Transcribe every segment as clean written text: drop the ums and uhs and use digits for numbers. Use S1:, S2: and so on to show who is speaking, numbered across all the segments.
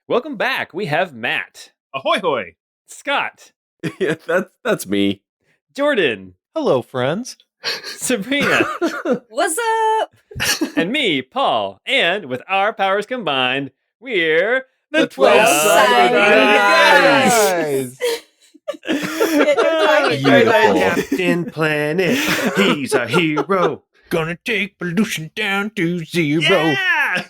S1: Welcome back. We have Matt,
S2: Ahoy hoy!
S1: Scott,
S3: Yeah, that's me.
S1: Jordan,
S4: Hello, friends.
S1: Sabrina,
S5: What's up?
S1: and me, Paul. And with our powers combined, we're the
S5: 12-sided
S1: 12-sided
S5: guys.
S3: Beautiful.
S2: Captain Planet, he's a hero.
S4: Gonna take pollution down to zero.
S2: Yeah!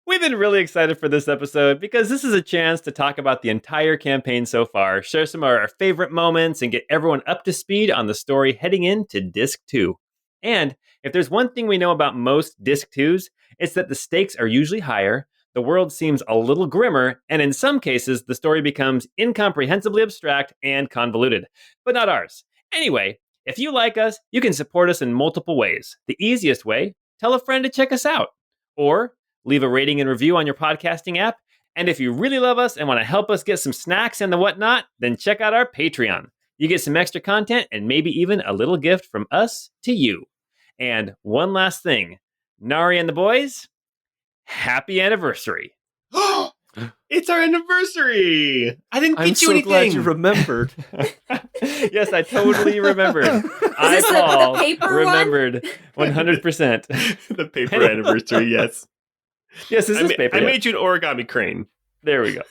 S1: We've been really excited for this episode because this is a chance to talk about the entire campaign so far, share some of our favorite moments, and get everyone up to speed on the story heading into Disc 2. And if there's one thing we know about most Disc 2s, it's that the stakes are usually higher, the world seems a little grimmer, and in some cases, the story becomes incomprehensibly abstract and convoluted. But not ours. Anyway, if you like us, you can support us in multiple ways. The easiest way, tell a friend to check us out. Or leave a rating and review on your podcasting app. And if you really love us and want to help us get some snacks and the whatnot, then check out our Patreon. You get some extra content and maybe even a little gift from us to you. And one last thing, Nari and the Boys, happy anniversary.
S2: It's our anniversary! I didn't
S3: I'm
S2: get you
S3: so
S2: anything!
S3: glad you remembered.
S1: Yes, I totally remembered. I,
S5: this the
S1: Paul,
S5: paper one?
S1: remembered 100%.
S2: The paper anniversary, yes.
S1: Yes, this is paper.
S2: I made you an origami crane.
S1: There we go.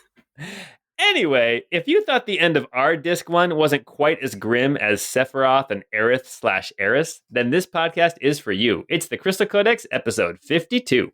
S1: Anyway, if you thought the end of our Disc 1 wasn't quite as grim as Sephiroth and Aerith/Eris, then this podcast is for you. It's the Crystal Codex, episode 52.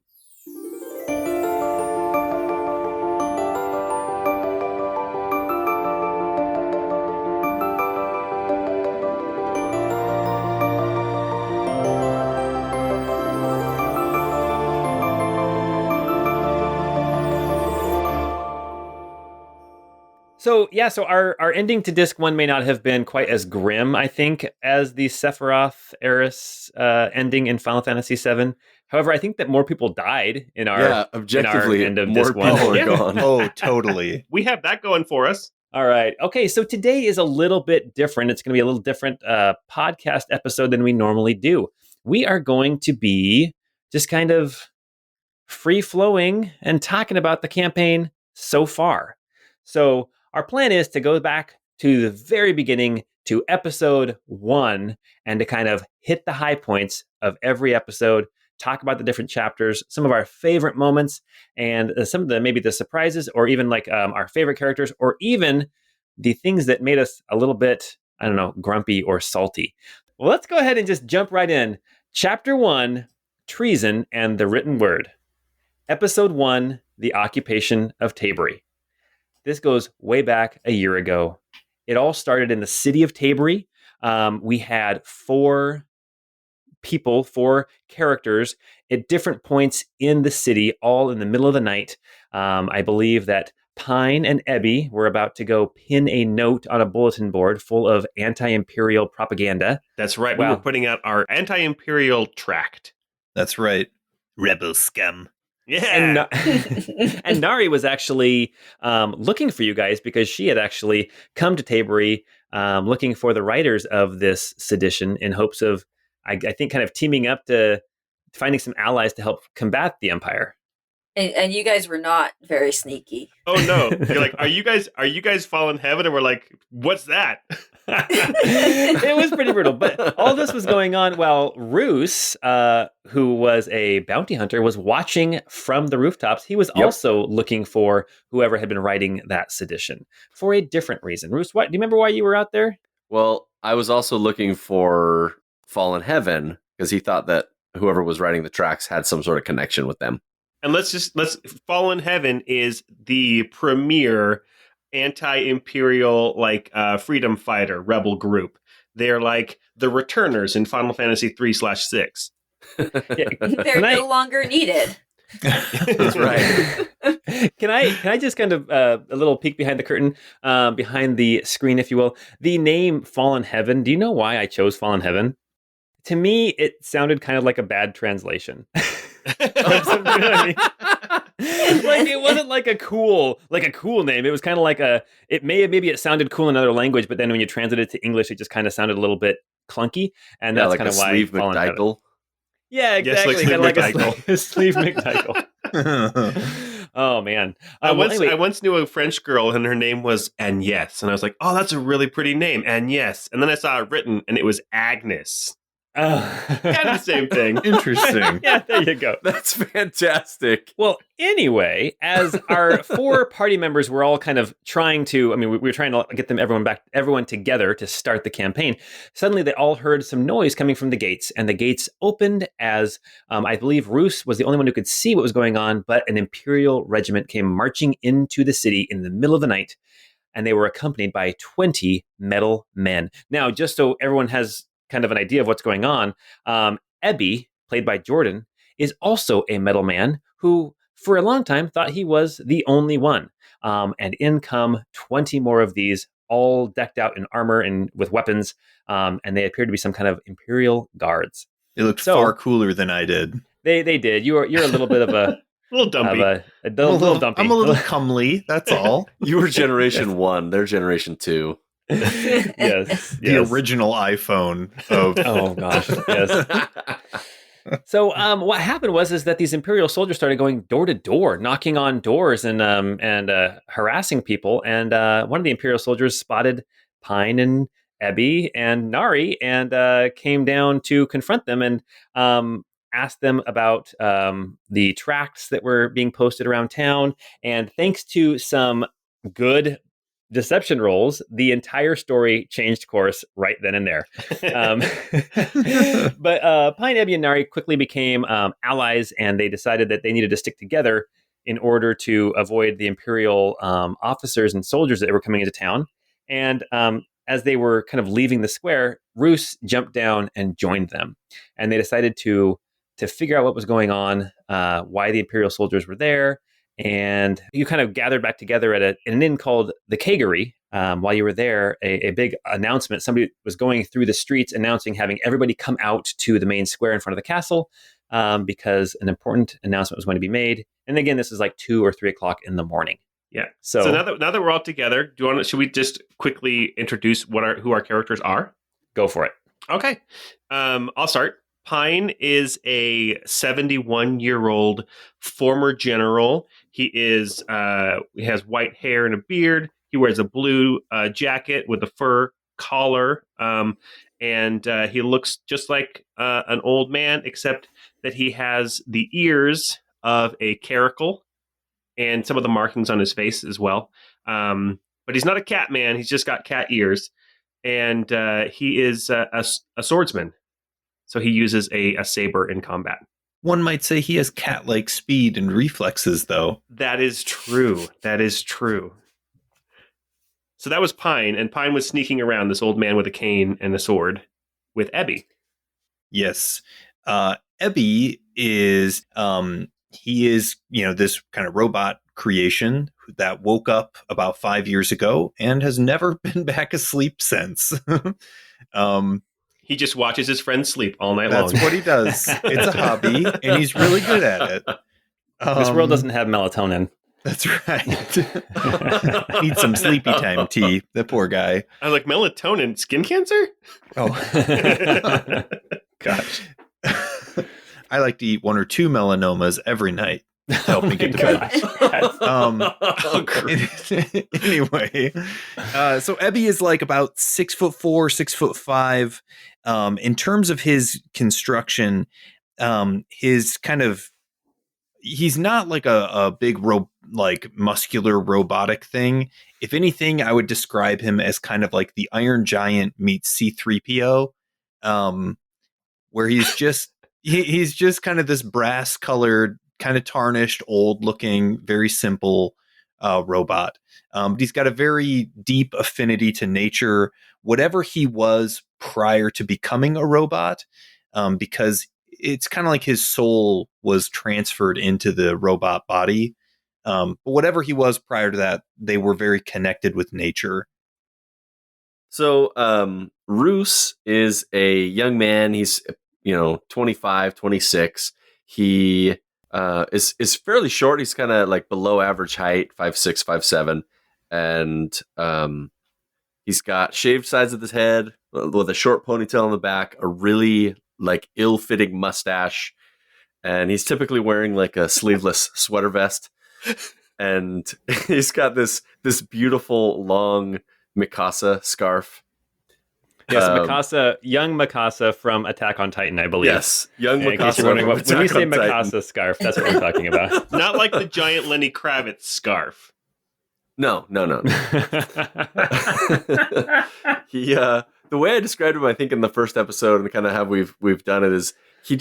S1: So our ending to Disc 1 may not have been quite as grim, I think, as the Sephiroth Eris ending in Final Fantasy VII. However, I think that more people died in our
S3: objectively,
S1: end of
S3: more
S1: Disc
S3: people
S1: 1.
S3: are gone.
S4: Oh, totally.
S2: We have that going for us.
S1: All right. Okay, so today is a little bit different. It's going to be a little different podcast episode than we normally do. We are going to be just kind of free-flowing and talking about the campaign so far. So our plan is to go back to the very beginning to episode 1 and to kind of hit the high points of every episode, talk about the different chapters, some of our favorite moments, and some of the maybe the surprises, or even like our favorite characters, or even the things that made us a little bit, I don't know, grumpy or salty. Well, let's go ahead and just jump right in. Chapter 1, Treason and the Written Word. Episode 1, The Occupation of Tabery. This goes way back a year ago. It all started in the city of Tabery. We had 4 characters at different points in the city, all in the middle of the night. I believe that Pine and Ebby were about to go pin a note on a bulletin board full of anti-imperial propaganda.
S2: That's right.
S1: Wow.
S2: We were putting out our anti-imperial tract.
S4: That's right. Rebel scum.
S2: Yeah.
S1: And Nari was actually looking for you guys because she had actually come to Tabery looking for the writers of this sedition in hopes of, I think, kind of teaming up to finding some allies to help combat the Empire.
S5: And you guys were not very sneaky.
S2: Oh no. You're like, are you guys fallen heaven? And we're like, what's that?
S1: It was pretty brutal. But all this was going on while Roos, who was a bounty hunter, was watching from the rooftops. He was also looking for whoever had been writing that sedition for a different reason. Roos, do you remember why you were out there?
S3: Well, I was also looking for Fallen Heaven because he thought that whoever was writing the tracks had some sort of connection with them.
S2: And let's Fallen Heaven is the premier anti-imperial freedom fighter rebel group. They're like the returners in Final Fantasy 3/6.
S5: They're no longer needed.
S3: That's right.
S1: Can I just kind of a little peek behind the curtain, behind the screen, if you will? The name Fallen Heaven. Do you know why I chose Fallen Heaven? To me, it sounded kind of like a bad translation. You know what I mean? Like it wasn't like a cool name. It was kind of like maybe it sounded cool in another language, but then when you translated it to English, it just kind of sounded a little bit clunky, and that's
S3: like
S1: kind of why
S3: Sleeve
S1: Fallen Heaven.
S3: McDykel.
S1: Yeah, exactly.
S2: Yes, like
S1: Kind of like a Sleeve McDykel. Oh man.
S2: I
S1: Anyway,
S2: once knew a French girl and her name was Agnès, and I was like, "Oh, that's a really pretty name, Agnès." And then I saw it written, and it was Agnes. Kind of the same thing.
S4: Interesting.
S1: Yeah, there you go.
S3: That's fantastic.
S1: Well, anyway, as our 4 party members were all kind of trying to, we were trying to get everyone together to start the campaign. Suddenly, they all heard some noise coming from the gates, and the gates opened as I believe Roos was the only one who could see what was going on, but an Imperial regiment came marching into the city in the middle of the night, and they were accompanied by 20 metal men. Now, just so everyone has kind of an idea of what's going on, Ebby, played by Jordan, is also a metal man who, for a long time, thought he was the only one. And in come 20 more of these, all decked out in armor and with weapons, and they appear to be some kind of Imperial guards.
S4: It looked far cooler than I did.
S1: They did. You're a little bit of a
S2: A little dumpy.
S1: a little dumpy.
S4: I'm a little comely. That's all.
S3: You were generation 1, they're generation 2.
S1: Yes,
S4: The original iPhone of.
S1: Oh gosh, yes. So what happened was that these Imperial soldiers started going door to door, knocking on doors and harassing people. And one of the Imperial soldiers spotted Pine and Ebby and Nari and came down to confront them and asked them about the tracts that were being posted around town. And thanks to some good deception rolls, the entire story changed course right then and there. But Pine, Ebby, and Nari quickly became allies, and they decided that they needed to stick together in order to avoid the Imperial officers and soldiers that were coming into town. And as they were kind of leaving the square, Roos jumped down and joined them. And they decided to figure out what was going on, why the Imperial soldiers were there. And you kind of gathered back together at an inn called the Kegery. While you were there, a big announcement. Somebody was going through the streets announcing, having everybody come out to the main square in front of the castle because an important announcement was going to be made. And again, this is like 2 or 3 o'clock in the morning.
S2: Yeah. So now that we're all together, should we just quickly introduce who our characters are?
S1: Go for it.
S2: Okay. I'll start. Pine is a 71-year-old former general. He has white hair and a beard. He wears a blue jacket with a fur collar, and he looks just like an old man, except that he has the ears of a caracal and some of the markings on his face as well. But he's not a cat man. He's just got cat ears, and he is a swordsman. So he uses a saber in combat.
S4: One might say he has cat-like speed and reflexes, though.
S2: That is true. So that was Pine, and Pine was sneaking around, this old man with a cane and a sword, with Ebby.
S4: Yes. Ebby is, he is, this kind of robot creation that woke up about 5 years ago and has never been back asleep since.
S2: He just watches his friends sleep all night
S4: long. That's what he does. It's a hobby, and he's really good at it.
S1: This world doesn't have melatonin.
S4: That's right. Need some sleepy time tea. The poor guy.
S2: I was like, melatonin? Skin cancer?
S4: Oh. Gosh. I like to eat 1 or 2 melanomas every night to help me get to bed. Anyway, so Ebby is like about 6'4", 6'5". In terms of his construction, he's not like a big muscular robotic thing. If anything, I would describe him as kind of like the Iron Giant meets C-3PO, where he's just he's just kind of this brass colored, kind of tarnished, old looking, very simple robot. But he's got a very deep affinity to nature, whatever he was prior to becoming a robot, because it's kind of like his soul was transferred into the robot body. But whatever he was prior to that, they were very connected with nature.
S3: So Roos is a young man. He's 25, 26. He is fairly short. He's kind of like below average height, 5'6", 5'7", and he's got shaved sides of his head with a short ponytail on the back, a really like ill-fitting mustache, and he's typically wearing like a sleeveless sweater vest. and he's got this beautiful long Mikasa scarf.
S1: Yes, Mikasa, young Mikasa from Attack on Titan, I believe.
S3: Yes, young
S1: In case
S3: Mikasa.
S1: you're wondering
S3: from
S1: when we
S3: Attack
S1: say
S3: on Titan.
S1: Mikasa scarf, that's what we're talking about.
S2: Not like the giant Lenny Kravitz scarf.
S3: No. He the way I described him, I think in the first episode, and kind of how we've done it, is he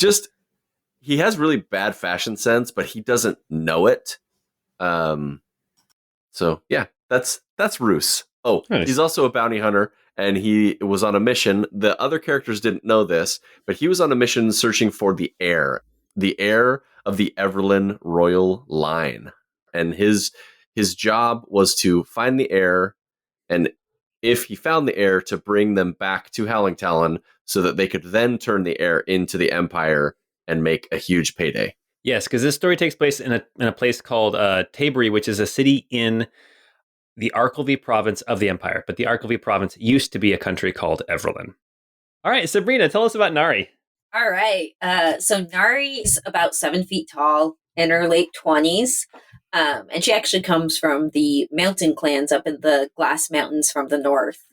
S3: has really bad fashion sense, but he doesn't know it. So yeah, that's Roos. Oh,
S1: nice.
S3: He's also a bounty hunter, and he was on a mission. The other characters didn't know this, but he was on a mission searching for the heir of the Everlyn royal line, and his job was to find the heir, and if he found the heir, to bring them back to Howling Talon so that they could then turn the heir into the Empire and make a huge payday.
S1: Yes, because this story takes place in a place called Tabri, which is a city in the Arkelvy province of the Empire. But the Arkelvy province used to be a country called Everlyn. All right, Sabrina, tell us about Nari.
S5: All right. So Nari's about 7 feet tall, in her late 20s. And she actually comes from the mountain clans up in the Glass Mountains from the north.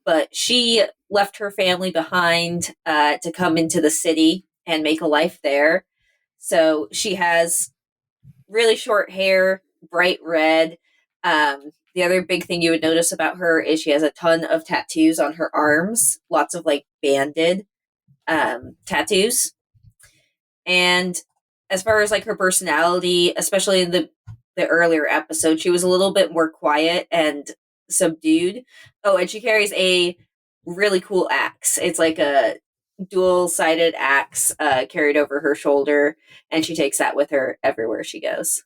S5: But she left her family behind to come into the city and make a life there. So she has really short hair, bright red. The other big thing you would notice about her is she has a ton of tattoos on her arms, lots of like banded tattoos. And as far as like her personality, especially in the earlier episode, she was a little bit more quiet and subdued. Oh, and she carries a really cool axe. It's like a dual-sided axe carried over her shoulder, and she takes that with her everywhere she goes.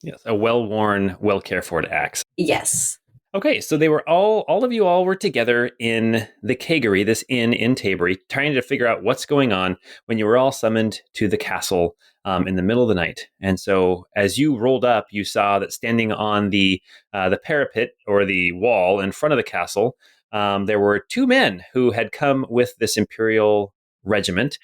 S1: Yes, a well-worn, well-cared-for axe.
S5: Yes.
S1: Okay, so they were all of you all were together in the Kagari, this inn in Tabri, trying to figure out what's going on when you were all summoned to the castle in the middle of the night. And so as you rolled up, you saw that standing on the parapet or the wall in front of the castle, there were two men who had come with this imperial regiment.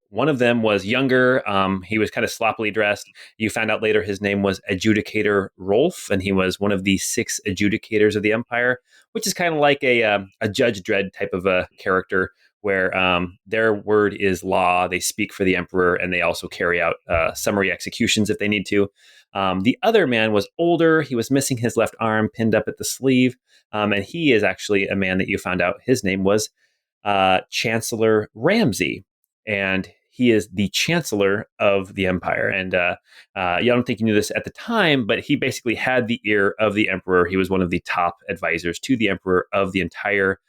S1: One of them was younger. He was kind of sloppily dressed. You found out later his name was Adjudicator Rolf, and he was one of the 6 adjudicators of the Empire, which is kind of like a Judge Dredd type of a character where their word is law. They speak for the Emperor, and they also carry out summary executions if they need to. The other man was older. He was missing his left arm, pinned up at the sleeve, and he is actually a man that you found out his name was Chancellor Ramsey, and he is the Chancellor of the Empire. And I don't think you knew this at the time, but he basically had the ear of the Emperor. He was one of the top advisors to the Emperor of the entire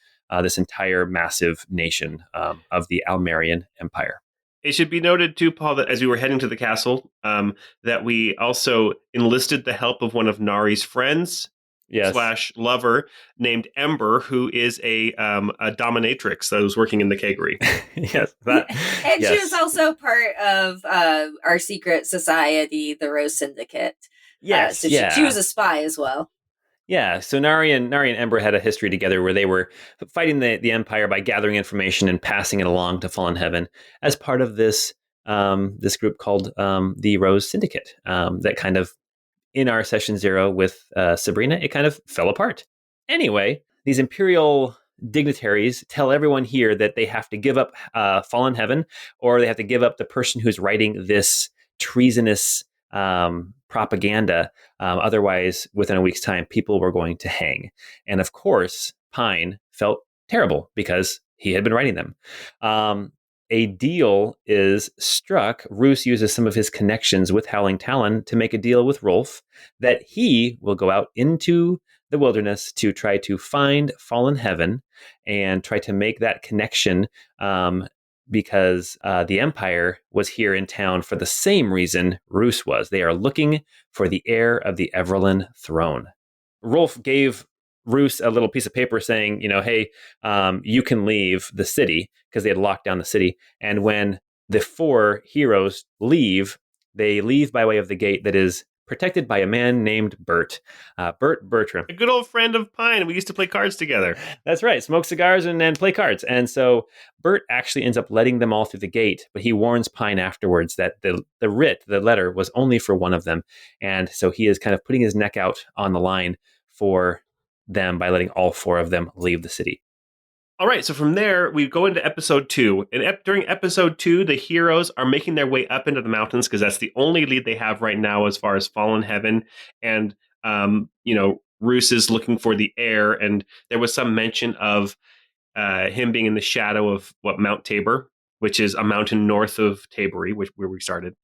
S1: this entire massive nation of the Almerian Empire.
S2: It should be noted too, Paul, that as we were heading to the castle, that we also enlisted the help of one of Nari's friends.
S1: Yes.
S2: / lover named Ember, who is a dominatrix that was working in the Kagari.
S1: Yes.
S5: And she was also part of our secret society, the Rose Syndicate.
S1: Yes.
S5: So she was a spy as well.
S1: Yeah, so Nari and Ember had a history together where they were fighting the Empire by gathering information and passing it along to Fallen Heaven as part of this this group called the Rose Syndicate that kind of, in our session 0 with Sabrina, it kind of fell apart. Anyway, these Imperial dignitaries tell everyone here that they have to give up Fallen Heaven, or they have to give up the person who's writing this treasonous propaganda. Otherwise, within a week's time, people were going to hang. And of course, Pine felt terrible because he had been writing them. A deal is struck. Roos uses some of his connections with Howling Talon to make a deal with Rolf that he will go out into the wilderness to try to find Fallen Heaven and try to make that connection because the Empire was here in town for the same reason Roos was. They are looking for the heir of the Everlyn throne. Rolf gave Roos a little piece of paper saying, hey, you can leave the city, because they had locked down the city. And when the 4 heroes leave, they leave by way of the gate that is protected by a man named Bert. Bert Bertram.
S2: A good old friend of Pine. We used to play cards together.
S1: That's right. Smoke cigars and play cards. And so Bert actually ends up letting them all through the gate, but he warns Pine afterwards that the letter, was only for one of them. And so he is kind of putting his neck out on the line for them by letting all four of them leave the city.
S2: All right, so from there, we go into episode 2. And during episode 2, the heroes are making their way up into the mountains because that's the only lead they have right now as far as fallen heaven. And, Roos is looking for the heir. And there was some mention of him being in the shadow of Mount Tabor, which is a mountain north of Tabory, where we started.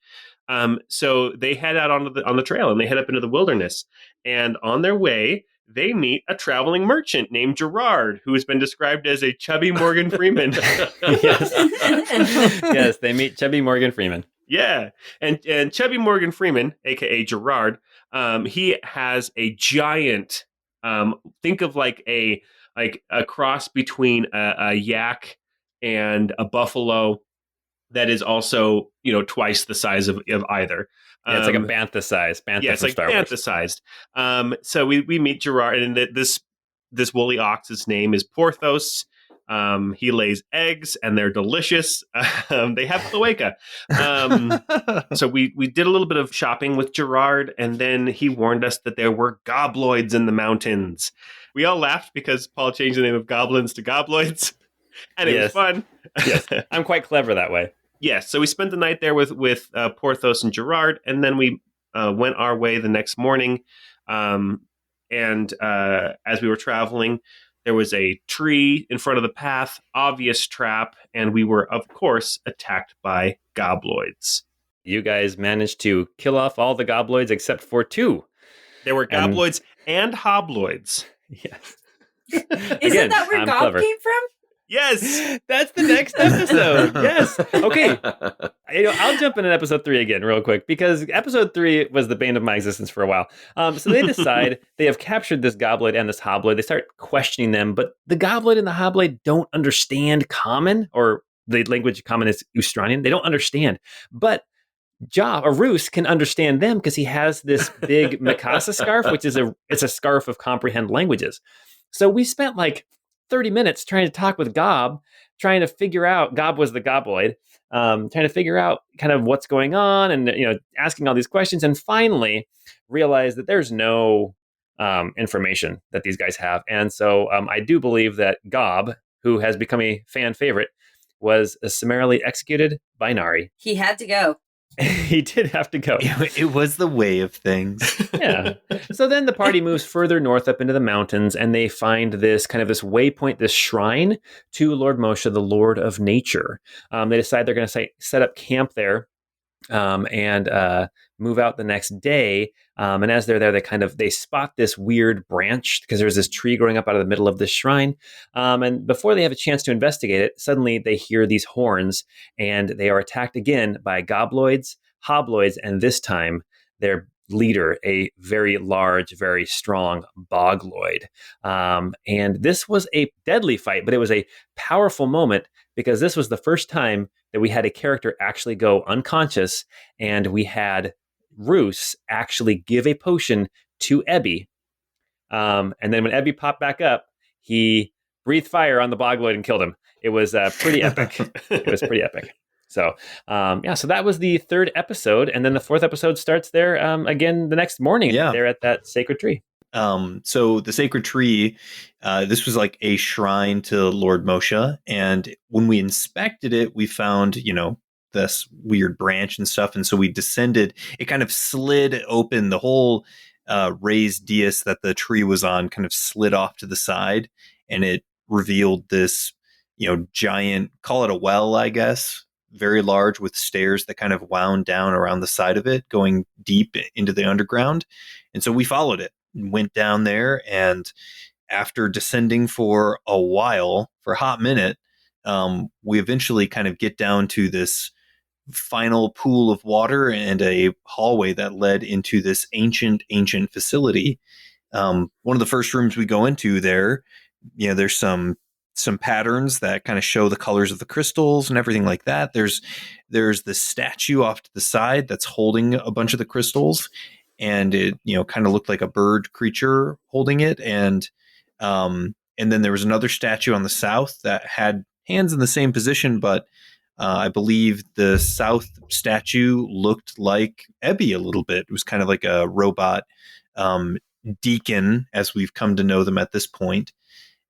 S2: So they head out on the trail and they head up into the wilderness. And on their way, they meet a traveling merchant named Gerard, who has been described as a chubby Morgan Freeman.
S1: Yes, they meet chubby Morgan Freeman.
S2: Yeah, and chubby Morgan Freeman, aka Gerard, he has a giant. Think of like a cross between a yak and a buffalo. That is also, twice the size of either.
S1: Yeah, it's like a bantha size.
S2: Yeah, it's like bantha sized. So we meet Gerard, and this woolly ox's name is Porthos. He lays eggs, and they're delicious. They have cloaca. So we did a little bit of shopping with Gerard, and then he warned us that there were gobloids in the mountains. We all laughed because Paul changed the name of goblins to gobloids, and it was fun.
S1: Yes, I'm quite clever that way.
S2: Yes, so we spent the night there with Porthos and Gerard, and then we went our way the next morning. And as we were traveling, there was a tree in front of the path, obvious trap, and we were, of course, attacked by gobloids.
S1: You guys managed to kill off all the gobloids except for 2.
S2: There were gobloids and hobloids.
S1: Yes.
S5: Isn't that where gob came from?
S2: Yes,
S1: that's the next episode. Yes. Okay. I'll jump in episode 3 again real quick because episode 3 was the bane of my existence for a while. So they decide they have captured this gobloid and this hobloid. They start questioning them, but the gobloid and the hobloid don't understand Common, or the language Common is Ustranian. They don't understand, but Roos can understand them because he has this big Mikasa scarf, which is it's a scarf of comprehend languages. So we spent like 30 minutes trying to talk with Gob, trying to figure out, Gob was the gobloid, trying to figure out kind of what's going on and, asking all these questions, and finally realized that there's no information that these guys have. And so I do believe that Gob, who has become a fan favorite, was summarily executed by Nari.
S5: He had to go.
S1: He did have to go.
S4: It was the way of things.
S1: Yeah. So then the party moves further north up into the mountains, and they find this waypoint, this shrine to Lord Moshe, the Lord of Nature. They decide they're going to set up camp there and move out the next day. And as they're there, they spot this weird branch because there's this tree growing up out of the middle of this shrine. And before they have a chance to investigate it, suddenly they hear these horns, and they are attacked again by gobloids, hobloids, and this time their leader, a very large, very strong bogloid. And this was a deadly fight, but it was a powerful moment because this was the first time that we had a character actually go unconscious, and we had Roos actually give a potion to Ebby. And then when Ebby popped back up, he breathed fire on the bogloid and killed him. It was pretty epic. It was pretty epic. So, so that was the 3rd episode. And then the 4th episode starts there again the next morning.
S4: Yeah.
S1: They're at that sacred tree.
S4: So the sacred tree, this was like a shrine to Lord Moshe. And when we inspected it, we found, this weird branch and stuff. And so we descended, it kind of slid open, the whole raised dais that the tree was on kind of slid off to the side, and it revealed this, giant, call it a well, I guess, very large, with stairs that kind of wound down around the side of it, going deep into the underground. And so we followed it and went down there. And after descending for a while, for a hot minute, we eventually kind of get down to this final pool of water and a hallway that led into this ancient facility. One of the first rooms we go into there, there's some patterns that kind of show the colors of the crystals and everything like that. There's the statue off to the side that's holding a bunch of the crystals. and it, kind of looked like a bird creature holding it. And then there was another statue on the south that had hands in the same position, but I believe the south statue looked like Ebby a little bit. It was kind of like a robot deacon, as we've come to know them at this point.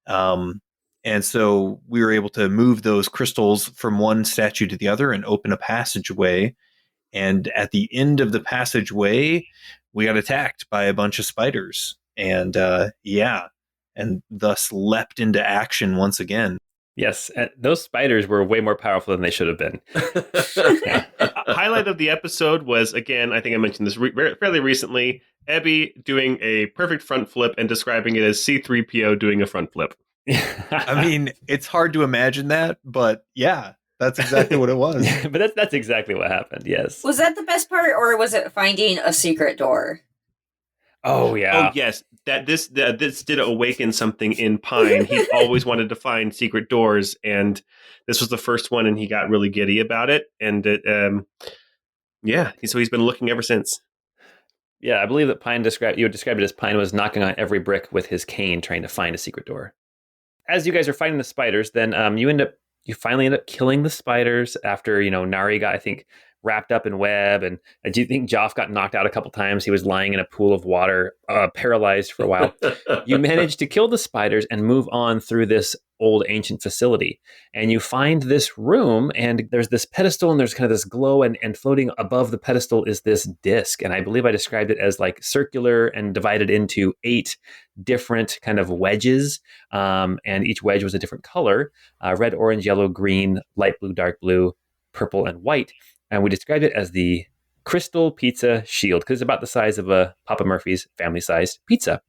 S4: And so we were able to move those crystals from one statue to the other and open a passageway. And at the end of the passageway, we got attacked by a bunch of spiders. And and thus leapt into action once again.
S1: Yes, those spiders were way more powerful than they should have been.
S2: Highlight of the episode was, again, I think I mentioned this fairly recently, Ebby doing a perfect front flip and describing it as C-3PO doing a front flip.
S4: I mean, it's hard to imagine that, but yeah, that's exactly what it was.
S1: But that's exactly what happened, yes.
S5: Was that the best part, or was it finding a secret door?
S1: Oh, yeah.
S2: Oh, yes. This did awaken something in Pine. He always wanted to find secret doors, and this was the first one, and he got really giddy about it. And so he's been looking ever since.
S1: Yeah, I believe that you would describe it as Pine was knocking on every brick with his cane trying to find a secret door. As you guys are fighting the spiders, then you finally end up killing the spiders after, Nari got, I think, wrapped up in web. And do you think Joff got knocked out a couple times? He was lying in a pool of water, paralyzed for a while. You managed to kill the spiders and move on through this old ancient facility. And you find this room, and there's this pedestal, and there's kind of this glow, and floating above the pedestal is this disc. And I believe I described it as like circular and divided into 8 different kind of wedges. And each wedge was a different color, red, orange, yellow, green, light blue, dark blue, purple, and white. And we described it as the Crystal Pizza Shield because it's about the size of a Papa Murphy's family-sized pizza.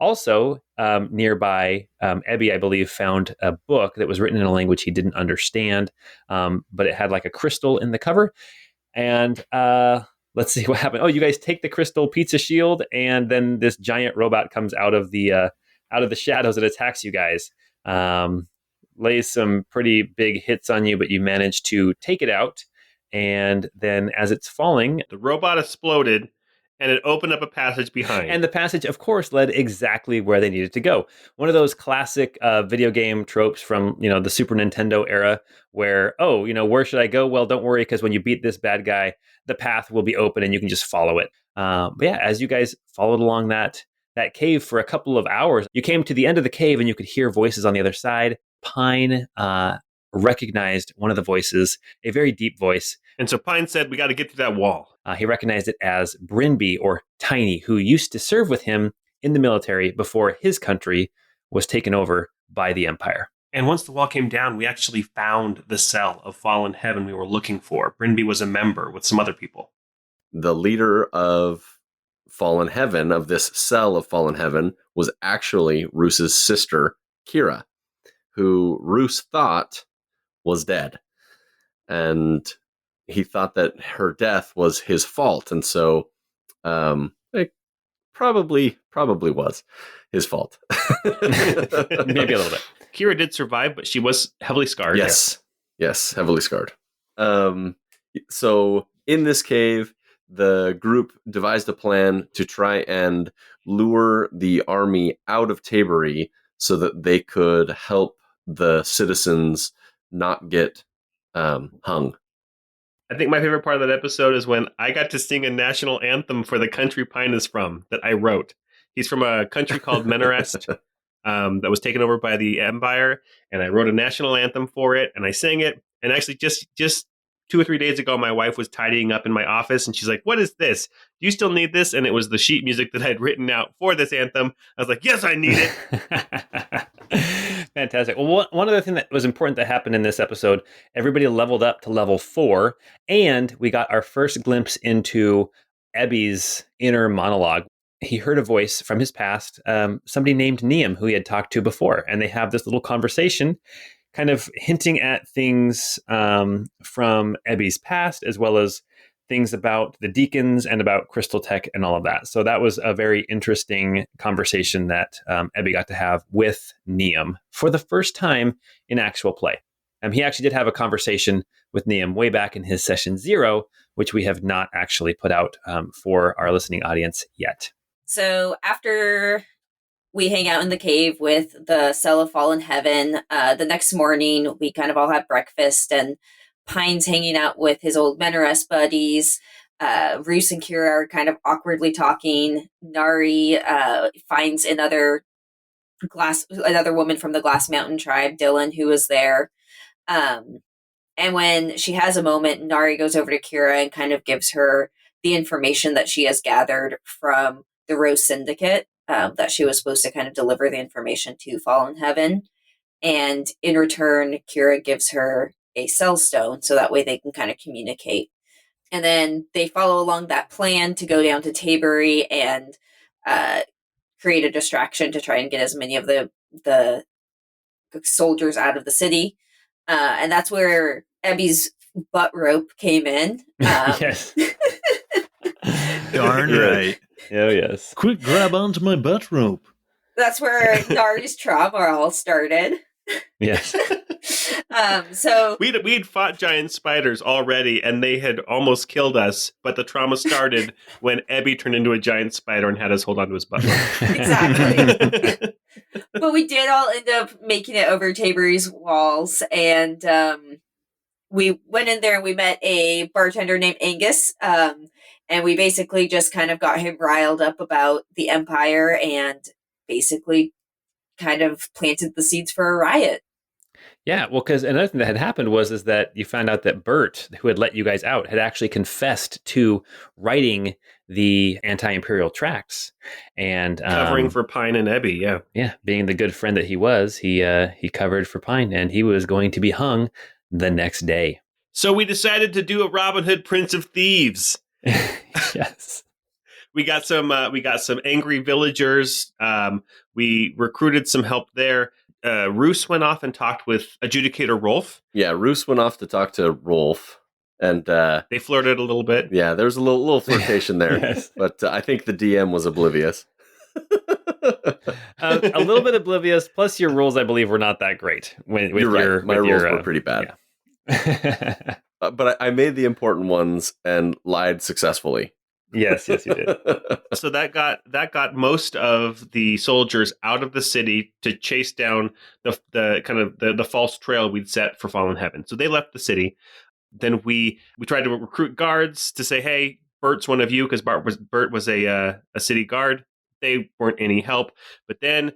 S1: Also, nearby, Ebby, I believe, found a book that was written in a language he didn't understand, but it had like a crystal in the cover. And let's see what happened. Oh, you guys take the Crystal Pizza Shield, and then this giant robot comes out of the shadows and attacks you guys. Lays some pretty big hits on you, but you manage to take it out. And then as it's falling,
S2: the robot exploded and it opened up a passage behind.
S1: And the passage, of course, led exactly where they needed to go. One of those classic video game tropes from, the Super Nintendo era where, where should I go? Well, don't worry, because when you beat this bad guy, the path will be open and you can just follow it. But yeah, as you guys followed along that cave for a couple of hours, you came to the end of the cave and you could hear voices on the other side. Pine recognized one of the voices, a very deep voice.
S2: And so Pine said, we got to get through that wall.
S1: He recognized it as Brinby, or Tiny, who used to serve with him in the military before his country was taken over by the Empire.
S2: And once the wall came down, we actually found the cell of Fallen Heaven we were looking for. Brinby was a member with some other people.
S3: The leader of Fallen Heaven, of this cell of Fallen Heaven, was actually Roos's sister, Kira, who Roos thought was dead. And he thought that her death was his fault. And so it probably was his fault.
S1: Maybe a little bit.
S2: Kira did survive, but she was heavily scarred.
S3: Yes, heavily scarred. So in this cave, the group devised a plan to try and lure the army out of Tabery so that they could help the citizens not get hung.
S2: I think my favorite part of that episode is when I got to sing a national anthem for the country Pine is from that I wrote. He's from a country called Menorest that was taken over by the Empire, and I wrote a national anthem for it, and I sang it. And actually, just 2 or 3 days ago, my wife was tidying up in my office, and she's like, "What is this? Do you still need this?" And it was the sheet music that I'd written out for this anthem. I was like, "Yes, I need it."
S1: Fantastic. Well, one other thing that was important that happened in this episode, everybody leveled up to level 4, and we got our first glimpse into Ebby's inner monologue. He heard a voice from his past, somebody named Neum, who he had talked to before, and they have this little conversation kind of hinting at things from Ebby's past, as well as things about the deacons and about Crystal Tech and all of that. So that was a very interesting conversation that Ebby got to have with Neum for the first time in actual play. He actually did have a conversation with Niam way back in his session 0, which we have not actually put out for our listening audience yet.
S5: So after we hang out in the cave with the Cell of Fallen Heaven, the next morning we kind of all have breakfast, and Pine's hanging out with his old Menores buddies. Roos and Kira are kind of awkwardly talking. Nari finds another woman from the Glass Mountain tribe, Dylan, who was there. And when she has a moment, Nari goes over to Kira and kind of gives her the information that she has gathered from the Rose Syndicate, that she was supposed to kind of deliver the information to Fallen Heaven. And in return, Kira gives her a cell stone so that way they can kind of communicate. And then they follow along that plan to go down to Tabury and create a distraction to try and get as many of the soldiers out of the city. And that's where Ebby's butt rope came in.
S1: Yes.
S4: Darn right.
S1: Oh, yes.
S4: Quick grab onto my butt rope.
S5: That's where Nari's trauma all started.
S1: Yes.
S5: So
S2: we'd fought giant spiders already, and they had almost killed us. But the trauma started when Ebby turned into a giant spider and had us hold onto his butt.
S5: Exactly. But we did all end up making it over Tabury's walls, and we went in there and we met a bartender named Angus, and we basically just kind of got him riled up about the Empire and basically kind of planted the seeds for a riot.
S1: Yeah, well, because another thing that had happened is that you found out that Bert, who had let you guys out, had actually confessed to writing the anti-imperial tracts and
S2: covering for Pine and Ebby.
S1: Yeah, being the good friend that he was, he covered for Pine, and he was going to be hung the next day.
S2: So we decided to do a Robin Hood Prince of Thieves.
S1: Yes.
S2: We got some angry villagers. We recruited some help there. Roos went off and talked with Adjudicator Rolf.
S3: Yeah, Roos went off to talk to Rolf, and
S2: they flirted a little bit.
S3: Yeah, there was a little flirtation there,
S1: Yes.
S3: But I think the DM was oblivious.
S1: A little bit oblivious. Plus, your rules, I believe, were not that great.
S3: You're right. My rules were pretty bad.
S1: Yeah.
S3: But I made the important ones and lied successfully.
S1: Yes, you did.
S2: So that got most of the soldiers out of the city to chase down the false trail we'd set for Fallen Heaven. So they left the city. Then we tried to recruit guards to say, "Hey, Bert's one of you," because Bert was a city guard. They weren't any help. But then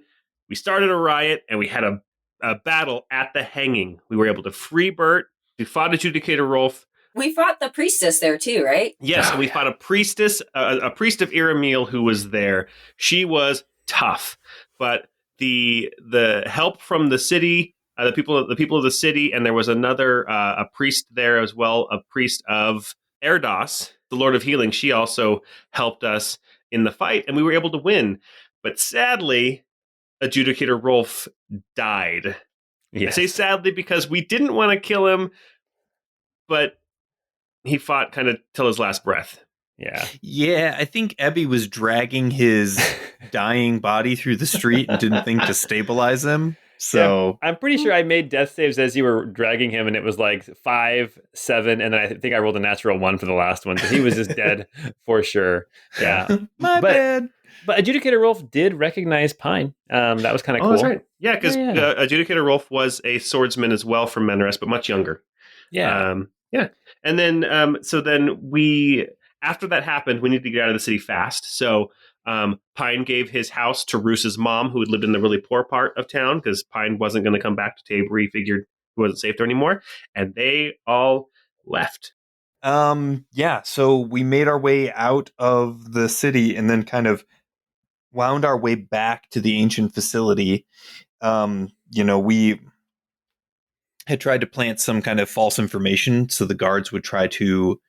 S2: we started a riot and we had a battle at the hanging. We were able to free Bert. We fought Adjudicator Rolf.
S5: we fought the priestess there too, right?
S2: Yes, and we fought a priestess, a priest of Iramil who was there. She was tough, but the help from the city, the people of the city, and there was another a priest there as well, a priest of Erdos, the Lord of Healing. She also helped us in the fight, and we were able to win. But sadly, Adjudicator Rolf died.
S1: Yes.
S2: I say sadly because we didn't want to kill him, but he fought kind of till his last breath.
S4: Yeah, I think Ebby was dragging his dying body through the street and didn't think to stabilize him. So
S1: yeah, I'm pretty sure I made death saves as you were dragging him, and it was like 5, 7, and then I think I rolled a natural 1 for the last one. So he was just dead for sure. Yeah,
S4: my bad.
S1: But Adjudicator Rolf did recognize Pine. That was kind of cool.
S2: That's right. Yeah, because Adjudicator Rolf was a swordsman as well from Menores, but much younger.
S1: Yeah.
S2: And then, so then after that happened, we needed to get out of the city fast. So Pine gave his house to Roos's mom, who had lived in the really poor part of town, because Pine wasn't going to come back to Tabor. He figured he wasn't safe there anymore. And they all left.
S4: So we made our way out of the city and then kind of wound our way back to the ancient facility. We had tried to plant some kind of false information so the guards would try to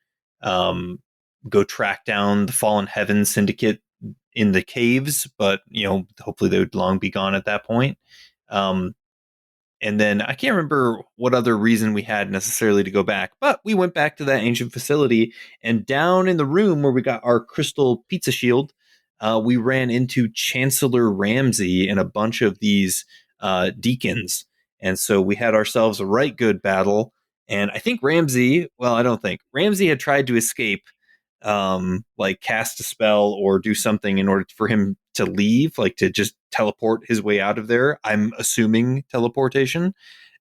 S4: go track down the Fallen Heaven Syndicate in the caves, but hopefully they would long be gone at that point. And then I can't remember what other reason we had necessarily to go back, but we went back to that ancient facility, and down in the room where we got our crystal pizza shield, we ran into Chancellor Ramsey and a bunch of these deacons. And so we had ourselves a right good battle, And I think Ramsey, well, I don't think Ramsey had tried to escape, like cast a spell or do something in order for him to leave, like to just teleport his way out of there. I'm assuming teleportation,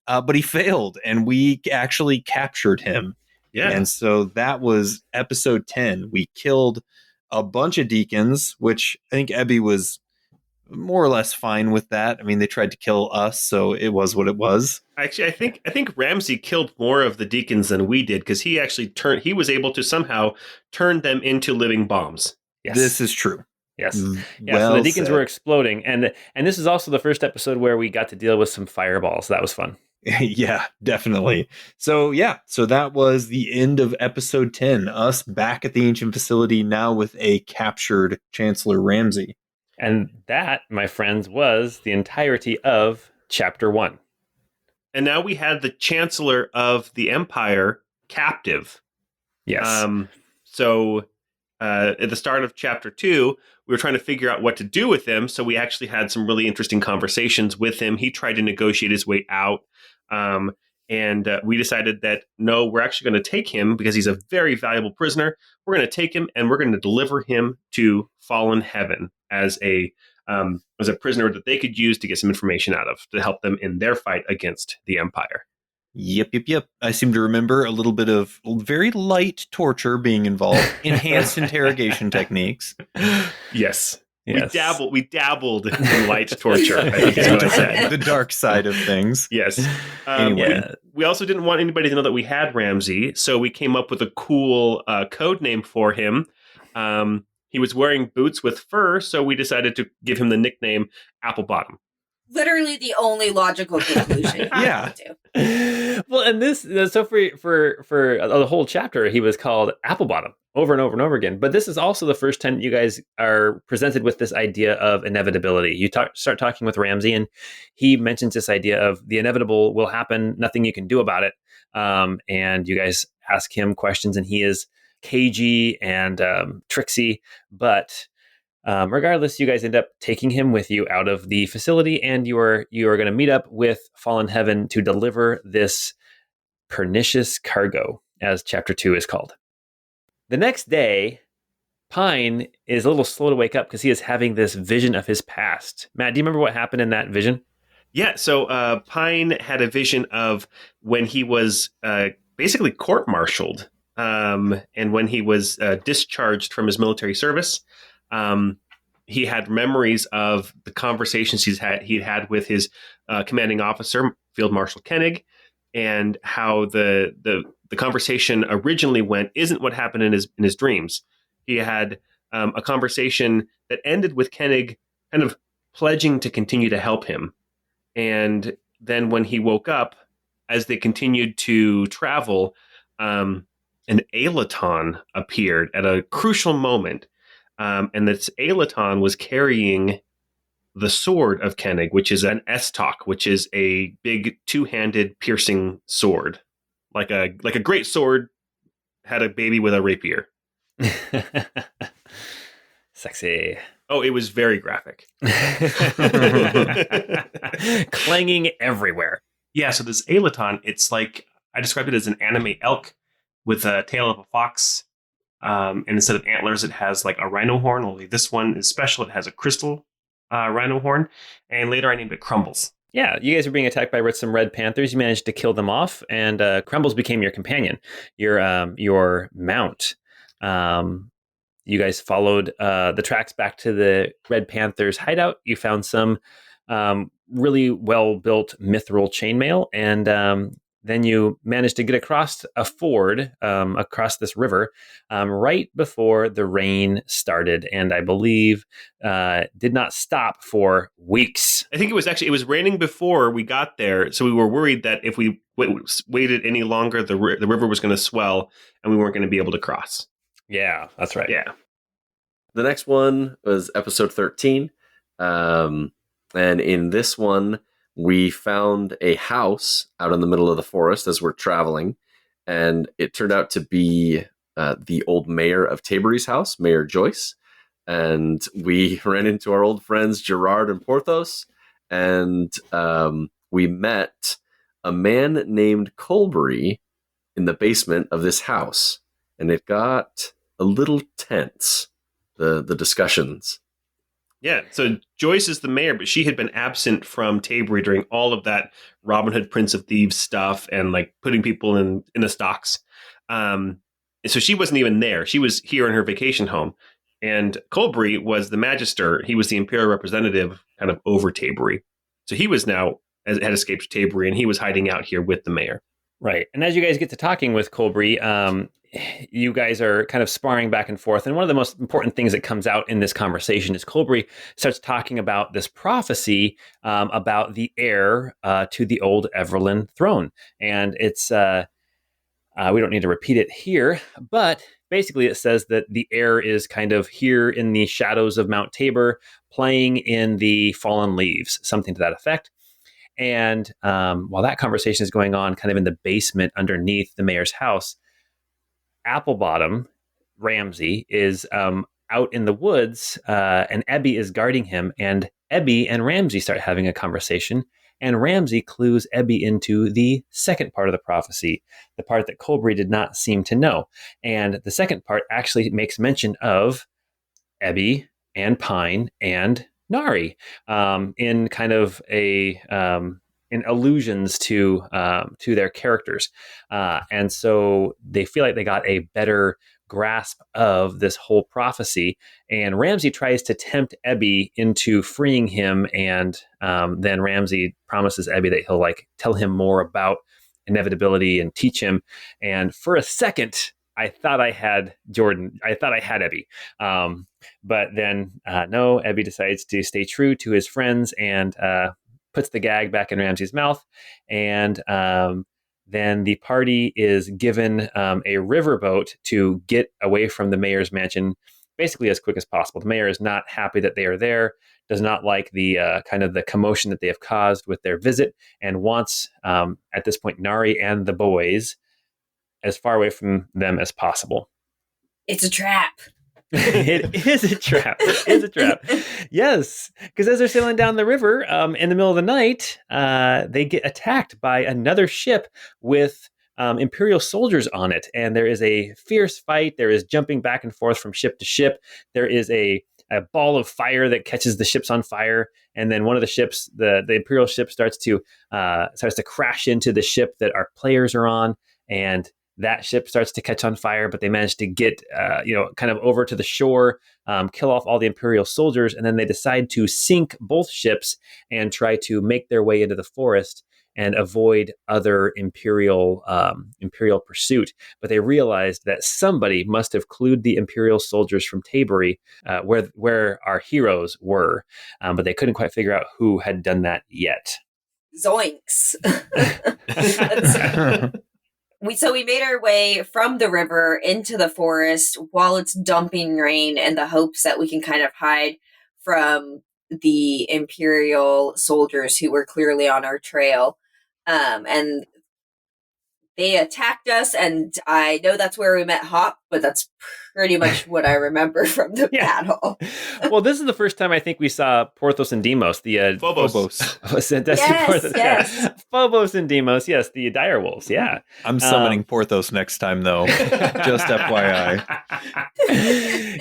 S4: but he failed, and we actually captured him.
S2: Yeah.
S4: And so that was episode 10. We killed a bunch of deacons, which I think Ebby was more or less fine with that. I mean, they tried to kill us, so it was what it was.
S2: Actually, I think Ramsey killed more of the deacons than we did, because he actually he was able to somehow turn them into living bombs.
S1: Yes.
S4: This is true.
S1: Yes. Yeah,
S4: Well
S1: so the deacons
S4: said.
S1: were exploding. And this is also the first episode where we got to deal with some fireballs. That was fun.
S4: Yeah, definitely. So that was the end of episode 10. Us back at the ancient facility now with a captured Chancellor Ramsey.
S1: And that, my friends, was the entirety of chapter 1.
S2: And now we had the Chancellor of the Empire captive.
S1: Yes.
S2: So at the start of chapter 2, we were trying to figure out what to do with him. So we actually had some really interesting conversations with him. He tried to negotiate his way out. And we decided that, no, we're actually going to take him because he's a very valuable prisoner. We're going to take him and we're going to deliver him to fallen heaven as a prisoner that they could use to get some information out of to help them in their fight against the Empire.
S4: Yep. I seem to remember a little bit of very light torture being involved, enhanced interrogation techniques.
S2: Yes.
S1: Yes.
S2: We dabbled in light torture, I think is what I said.
S4: The dark side of things.
S2: Yes.
S4: Anyway.
S2: We also didn't want anybody to know that we had Ramsey, so we came up with a cool code name for him. He was wearing boots with fur, so we decided to give him the nickname Applebottom.
S5: Literally the only logical conclusion.
S4: Yeah.
S1: Well, and this, so for the whole chapter, he was called Applebottom over and over and over again. But this is also the first time you guys are presented with this idea of inevitability. You start talking with Ramsey, and he mentions this idea of the inevitable will happen, nothing you can do about it. And you guys ask him questions, and he is cagey and tricksy, but regardless, you guys end up taking him with you out of the facility, and you are going to meet up with Fallen Heaven to deliver this pernicious cargo, as chapter 2 is called. The next day, Pine is a little slow to wake up because he is having this vision of his past. Matt, do you remember what happened in that vision?
S2: Yeah, so Pine had a vision of when he was basically court-martialed, and when he was discharged from his military service. He had memories of the conversations he'd had with his commanding officer, Field Marshal Koenig, and how the conversation originally went isn't what happened in his dreams. He had a conversation that ended with Koenig kind of pledging to continue to help him. And then when he woke up, as they continued to travel, an Alaton appeared at a crucial moment. And this Alaton was carrying the sword of Koenig, which is an Estok, which is a big two-handed piercing sword. Like a great sword had a baby with a rapier.
S1: Sexy.
S2: Oh, it was very graphic.
S1: Clanging everywhere.
S6: Yeah, so this Alaton, it's like, I described it as an anime elk with a tail of a fox. And instead of antlers, it has like a rhino horn. Only this one is special. It has a crystal rhino horn. And later I named it Crumbles.
S1: Yeah, you guys were being attacked by some red panthers. You managed to kill them off, and Crumbles became your companion, your mount. You guys followed the tracks back to the red panthers' hideout. You found some really well-built mithril chainmail, and then you managed to get across a ford, across this river, right before the rain started, and I believe did not stop for weeks.
S2: I think it was raining before we got there, so we were worried that if we waited any longer, the river was going to swell, and we weren't going to be able to cross.
S1: Yeah, that's right.
S2: Yeah.
S3: The next one was episode 13. And in this one, we found a house out in the middle of the forest as we're traveling. And it turned out to be the old mayor of Tabury's house, Mayor Joyce. And we ran into our old friends, Gerard and Porthos. And we met a man named Colbury in the basement of this house, and it got a little tense, the discussions.
S2: Yeah, so Joyce is the mayor, but she had been absent from Tabery during all of that Robin Hood, Prince of Thieves stuff and like putting people in the stocks. And so she wasn't even there. She was here in her vacation home. And Colbury was the magister. He was the imperial representative kind of over Tabery. So he was now had escaped Tabery, and he was hiding out here with the mayor.
S1: Right. And as you guys get to talking with Colbury, you guys are kind of sparring back and forth. And one of the most important things that comes out in this conversation is Colbury starts talking about this prophecy about the heir to the old Everlyn throne. And it's, we don't need to repeat it here, but basically it says that the heir is kind of here in the shadows of Mount Tabor, playing in the fallen leaves, something to that effect. And while that conversation is going on kind of in the basement underneath the mayor's house, Applebottom, Ramsey, is out in the woods, and Ebby is guarding him. And Ebby and Ramsey start having a conversation. And Ramsey clues Ebby into the second part of the prophecy, the part that Colbury did not seem to know. And the second part actually makes mention of Ebby and Pine and Nari in kind of a in allusions to their characters, and so they feel like they got a better grasp of this whole prophecy. And Ramsey tries to tempt Ebby into freeing him, and then Ramsey promises Ebby that he'll like tell him more about inevitability and teach him. And for a second, I thought I had Jordan. I thought I had Ebby. But then, no, Ebby decides to stay true to his friends and puts the gag back in Ramsey's mouth. And then the party is given a riverboat to get away from the mayor's mansion basically as quick as possible. The mayor is not happy that they are there, does not like the kind of the commotion that they have caused with their visit, and wants, at this point, Nari and the boys as far away from them as possible.
S5: It's a trap.
S1: It is a trap. It is a trap. Yes, because as they're sailing down the river in the middle of the night, they get attacked by another ship with Imperial soldiers on it. And there is a fierce fight. There is jumping back and forth from ship to ship. There is a ball of fire that catches the ships on fire. And then one of the ships, the Imperial ship, starts to crash into the ship that our players are on. And that ship starts to catch on fire, but they manage to get, kind of over to the shore, kill off all the Imperial soldiers, and then they decide to sink both ships and try to make their way into the forest and avoid other Imperial pursuit. But they realized that somebody must have clued the Imperial soldiers from Tabery where our heroes were, but they couldn't quite figure out who had done that yet.
S5: Zoinks! We made our way from the river into the forest while it's dumping rain in the hopes that we can kind of hide from the Imperial soldiers who were clearly on our trail. And they attacked us, and I know that's where we met Hop, but that's pretty much what I remember from the battle.
S1: Well, this is the first time I think we saw Porthos and Deimos, the
S2: Phobos.
S5: Yes.
S1: Phobos and Deimos, yes, the direwolves, yeah.
S4: I'm summoning Porthos next time, though. Just FYI.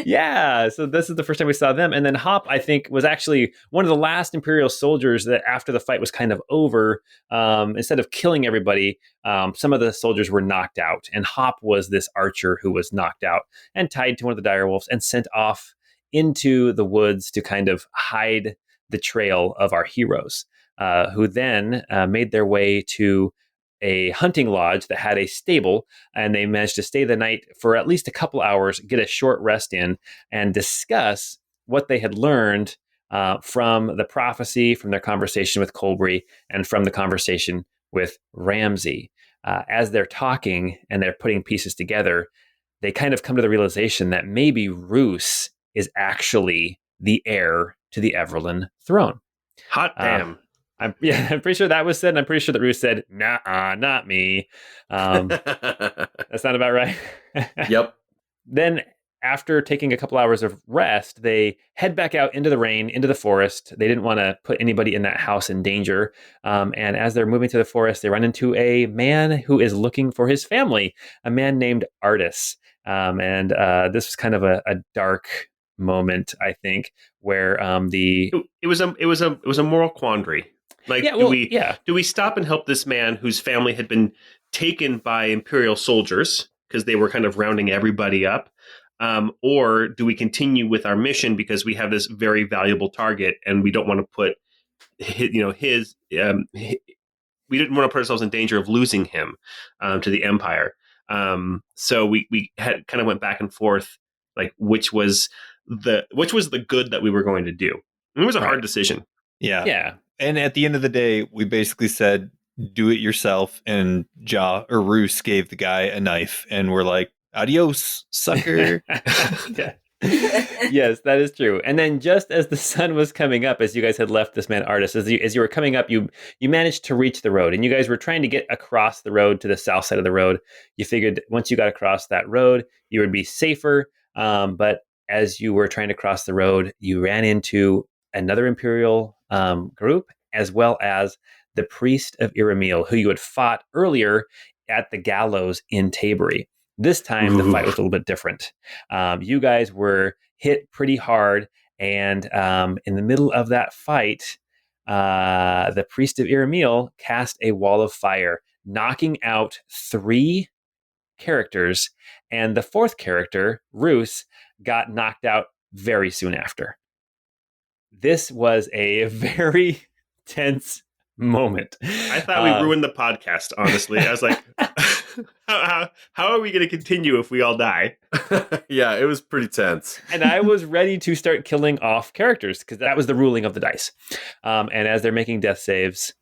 S1: Yeah, so this is the first time we saw them. And then Hop, I think, was actually one of the last Imperial soldiers that after the fight was kind of over, instead of killing everybody, some of the soldiers were knocked out. And Hop was this archer who was knocked out and tied to one of the direwolves and sent off into the woods to kind of hide the trail of our heroes, who then made their way to a hunting lodge that had a stable, and they managed to stay the night for at least a couple hours, get a short rest in, and discuss what they had learned from the prophecy, from their conversation with Colbury, and from the conversation with Ramsey. As they're talking and they're putting pieces together, they kind of come to the realization that maybe Roose is actually the heir to the Everlyn throne.
S2: Hot damn.
S1: I'm pretty sure that was said, and I'm pretty sure that Roose said, "Nah, not me." That's not about right.
S3: Yep.
S1: Then, after taking a couple hours of rest, they head back out into the rain, into the forest. They didn't want to put anybody in that house in danger. And as they're moving to the forest, they run into a man who is looking for his family, a man named Artis. And this was kind of a dark moment, I think, where
S2: it was a moral quandary. Like, do we stop and help this man whose family had been taken by Imperial soldiers because they were kind of rounding everybody up? Or do we continue with our mission because we have this very valuable target and we don't want to put we didn't want to put ourselves in danger of losing him to the Empire. So we had kind of went back and forth, like which was the good that we were going to do. And it was a hard decision.
S4: Yeah. And at the end of the day, we basically said, do it yourself. And Roos gave the guy a knife and we're like, adios, sucker.
S1: Yes, that is true. And then just as the sun was coming up, as you guys had left this man Artis, as you were coming up, you managed to reach the road, and you guys were trying to get across the road to the south side of the road. You figured once you got across that road, you would be safer. But as you were trying to cross the road, you ran into another Imperial group, as well as the priest of Iramil, who you had fought earlier at the gallows in Tabery. This time, the fight was a little bit different. You guys were hit pretty hard, and in the middle of that fight, the priest of Iramil cast a wall of fire, knocking out 3 characters, and the 4th character, Roos, got knocked out very soon after. This was a very tense moment.
S2: I thought we ruined the podcast, honestly. I was like, how are we going to continue if we all die?
S3: Yeah, it was pretty tense.
S1: And I was ready to start killing off characters because that was the ruling of the dice. And as they're making death saves,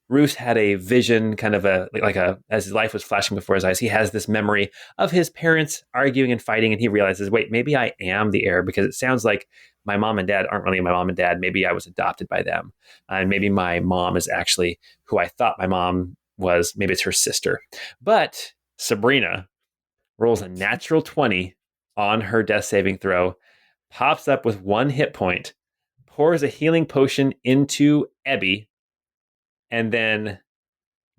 S1: Roos had a vision, kind of as his life was flashing before his eyes, he has this memory of his parents arguing and fighting, and he realizes, wait, maybe I am the heir, because it sounds like my mom and dad aren't really my mom and dad. Maybe I was adopted by them. And maybe my mom is actually who I thought my mom was. Maybe it's her sister. But Sabrina rolls a natural 20 on her death saving throw, pops up with 1 hit point, pours a healing potion into Ebby, and then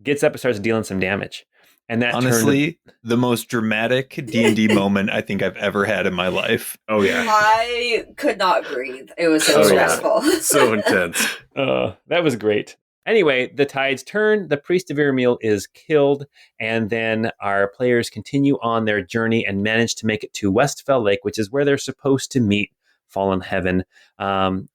S1: gets up and starts dealing some damage. And that
S4: honestly, the most dramatic D&D moment I think I've ever had in my life.
S2: Oh yeah,
S5: I could not breathe. It was so stressful,
S3: so intense.
S1: That was great. Anyway, the tides turn. The priest of Iramil is killed, and then our players continue on their journey and manage to make it to Westfell Lake, which is where they're supposed to meet Fallen Heaven. And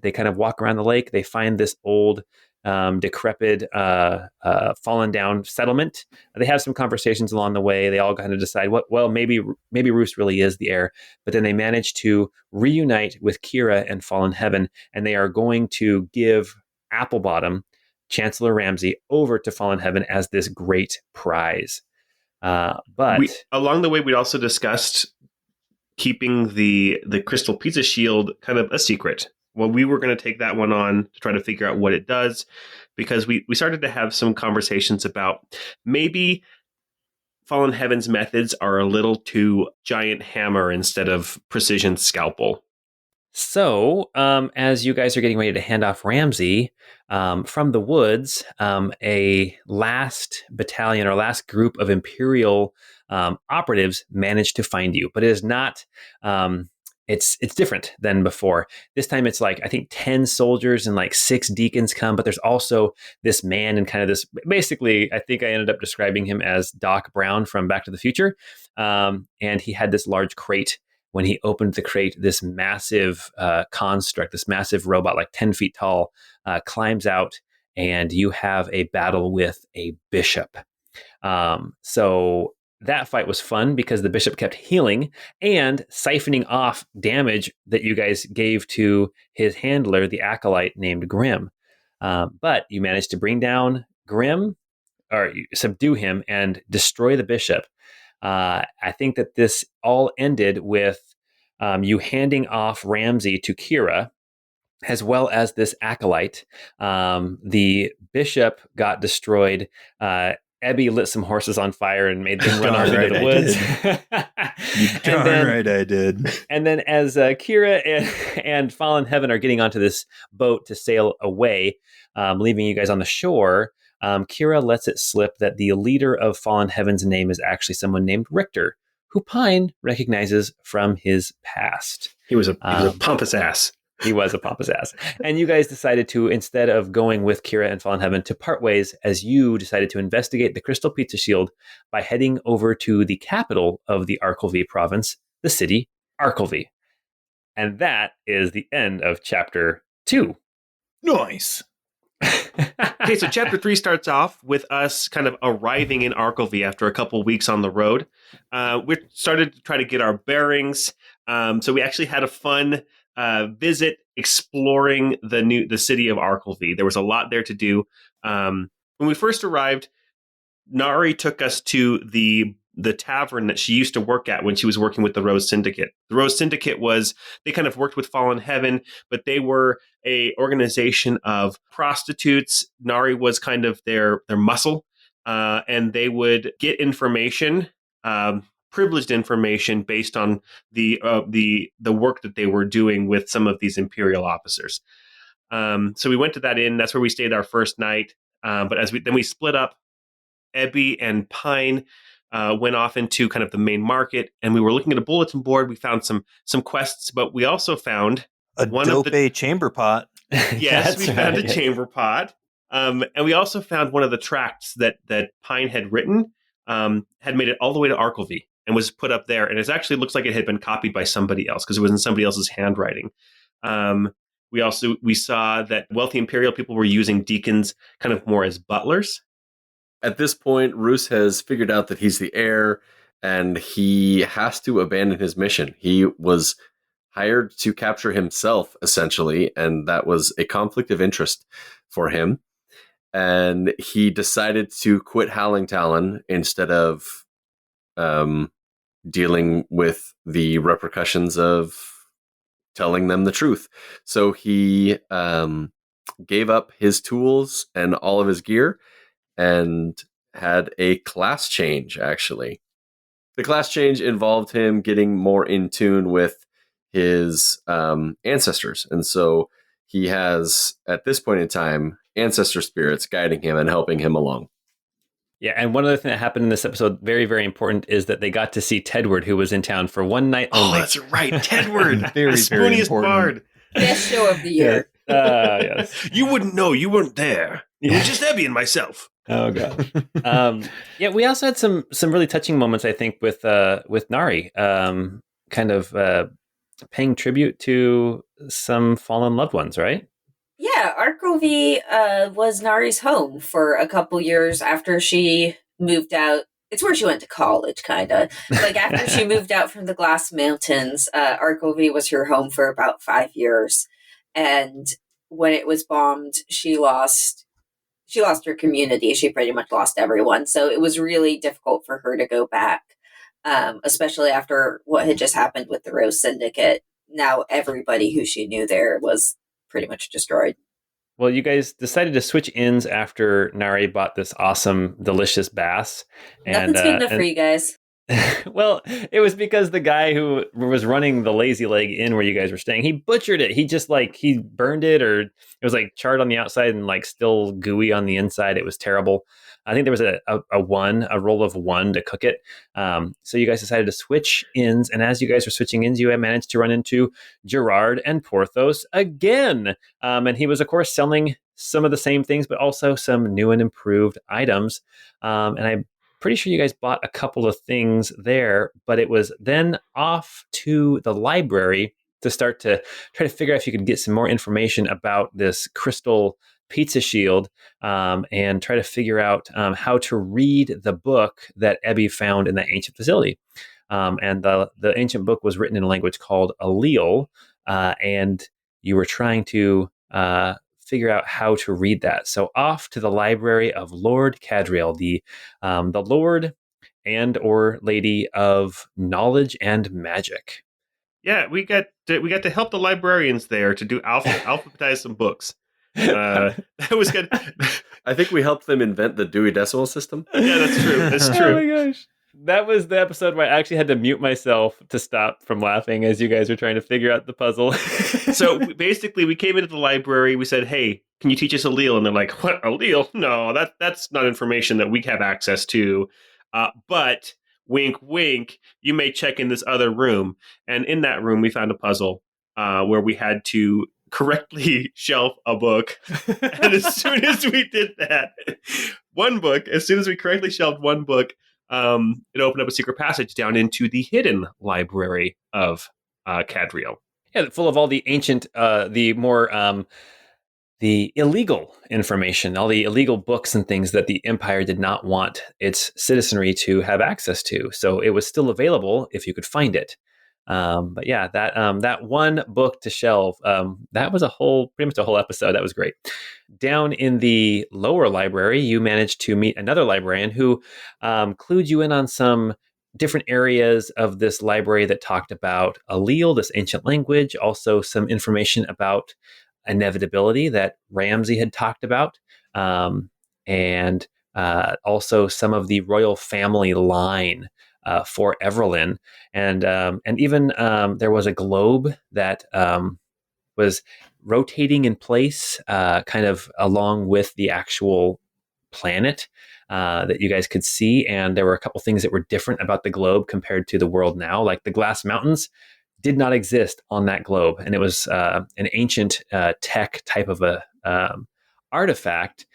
S1: they kind of walk around the lake. They find this old, decrepit, fallen down settlement. They have some conversations along the way. They all kind of decide, maybe Roos really is the heir. But then they manage to reunite with Kira and Fallen Heaven, and they are going to give Applebottom, Chancellor Ramsay, over to Fallen Heaven as this great prize. But
S2: along the way, we also discussed keeping the crystal pizza shield kind of a secret. Well, we were going to take that one on to try to figure out what it does, because we started to have some conversations about maybe Fallen Heaven's methods are a little too giant hammer instead of precision scalpel.
S1: So, as you guys are getting ready to hand off Ramsay, from the woods, a last battalion or last group of Imperial operatives managed to find you, but it is not... It's different than before. This time it's like, I think 10 soldiers and like 6 deacons come, but there's also this man and kind of this, basically, I think I ended up describing him as Doc Brown from Back to the Future. And he had this large crate. When he opened the crate, this massive construct, this massive robot, like 10 feet tall, climbs out, and you have a battle with a bishop. So that fight was fun because the bishop kept healing and siphoning off damage that you guys gave to his handler, the acolyte named Grim. But you managed to bring down Grim, or subdue him, and destroy the bishop. I think that this all ended with you handing off Ramsay to Kira, as well as this acolyte. The bishop got destroyed. Abby lit some horses on fire and made them run
S4: Darn
S1: off into
S4: right
S1: the
S4: I
S1: woods.
S4: You darn right I did.
S1: And then as Kira and Fallen Heaven are getting onto this boat to sail away, leaving you guys on the shore, Kira lets it slip that the leader of Fallen Heaven's name is actually someone named Richter, who Pine recognizes from his past.
S2: He was a pompous ass.
S1: He was a pompous ass. And you guys decided to, instead of going with Kira and Fallen Heaven, to part ways as you decided to investigate the Crystal Pizza Shield by heading over to the capital of the Arkelvy province, the city Arkelvy. And that is the end of chapter 2.
S4: Nice.
S2: Okay, so chapter 3 starts off with us kind of arriving in Arkelvy after a couple weeks on the road. We started to try to get our bearings. So we actually had a fun visit exploring the city of Arkelvy. There was a lot there to do. When we first arrived, Nari took us to the tavern that she used to work at when she was working with the Rose Syndicate. The Rose Syndicate they kind of worked with Fallen Heaven, but they were a organization of prostitutes. Nari was kind of their muscle, and they would get information, privileged information based on the work that they were doing with some of these Imperial officers. So we went to that inn. That's where we stayed our first night. But then we split up. Ebby and Pine went off into kind of the main market, and we were looking at a bulletin board. We found some quests, but we also found
S4: a dope chamber pot.
S2: Yes, we found a chamber pot. And we also found one of the tracts that Pine had written, had made it all the way to Arkelvy and was put up there. And it actually looks like it had been copied by somebody else because it was in somebody else's handwriting. We saw that wealthy Imperial people were using deacons kind of more as butlers.
S3: At this point, Roos has figured out that he's the heir and he has to abandon his mission. He was hired to capture himself, essentially, and that was a conflict of interest for him. And he decided to quit Howling Talon instead of dealing with the repercussions of telling them the truth. So he gave up his tools and all of his gear and had a class change, actually. The class change involved him getting more in tune with his ancestors. And so he has, at this point in time, ancestor spirits guiding him and helping him along.
S1: Yeah, and one other thing that happened in this episode, very, very important, is that they got to see Tedward, who was in town for one night only.
S2: Oh, that's right. Tedward,
S4: Very,
S2: the
S4: very
S2: spooniest
S4: important.
S2: bard.
S5: Best show of the year.
S1: Yes.
S2: You wouldn't know. You weren't there. It was just Ebby and myself.
S1: Oh god. Yeah, we also had some really touching moments, I think, with Nari, kind of paying tribute to some fallen loved ones, right?
S5: Yeah, Arkelvy was Nari's home for a couple years after she moved out. It's where she went to college, kind of. Like, after she moved out from the Glass Mountains, Arkelvy was her home for about 5 years. And when it was bombed, she lost her community. She pretty much lost everyone. So it was really difficult for her to go back, especially after what had just happened with the Rose Syndicate. Now everybody who she knew there was pretty much destroyed.
S1: Well, you guys decided to switch inns after Nari bought this awesome, delicious bass.
S5: Nothing's good enough for you guys.
S1: Well, it was because the guy who was running the Lazy Leg Inn where you guys were staying, he butchered it. He just he burned it, or it was charred on the outside and still gooey on the inside. It was terrible. I think there was a roll of 1 to cook it. So you guys decided to switch inns, and as you guys were switching inns, you had managed to run into Gerard and Porthos again. And he was, of course, selling some of the same things, but also some new and improved items. And I'm pretty sure you guys bought a couple of things there, but it was then off to the library to start to try to figure out if you could get some more information about this crystal pizza shield, and try to figure out how to read the book that Ebby found in that ancient facility. And the ancient book was written in a language called Allele, and you were trying to figure out how to read that. So off to the library of Lord Cadriel, the Lord and or Lady of Knowledge and Magic.
S2: Yeah, we got to help the librarians there to do alphabetize some books. That was good.
S3: I think we helped them invent the Dewey Decimal System.
S2: Yeah, that's true. That's
S1: Oh
S2: true.
S1: my gosh. That was the episode where I actually had to mute myself to stop from laughing as you guys were trying to figure out the puzzle.
S2: So basically, we came into the library. We said, "Hey, can you teach us allele?" And they're like, "What allele? No, that's not information that we have access to." But wink, wink. You may check in this other room, and in that room, we found a puzzle where we had to correctly shelf a book. And as soon as we did that, as soon as we correctly shelved one book, it opened up a secret passage down into the hidden library of Cadriel.
S1: Yeah, full of all the ancient, the illegal information, all the illegal books and things that the Empire did not want its citizenry to have access to. So it was still available if you could find it. But yeah, that one book to shelve, that was pretty much a whole episode. That was great. Down in the lower library, you managed to meet another librarian who clued you in on some different areas of this library that talked about allele, this ancient language, also some information about inevitability that Ramsey had talked about, and also some of the royal family line for Everlyn, and even there was a globe that was rotating in place, kind of along with the actual planet that you guys could see. And there were a couple things that were different about the globe compared to the world now, like the glass mountains did not exist on that globe, and it was an ancient tech type of a artifact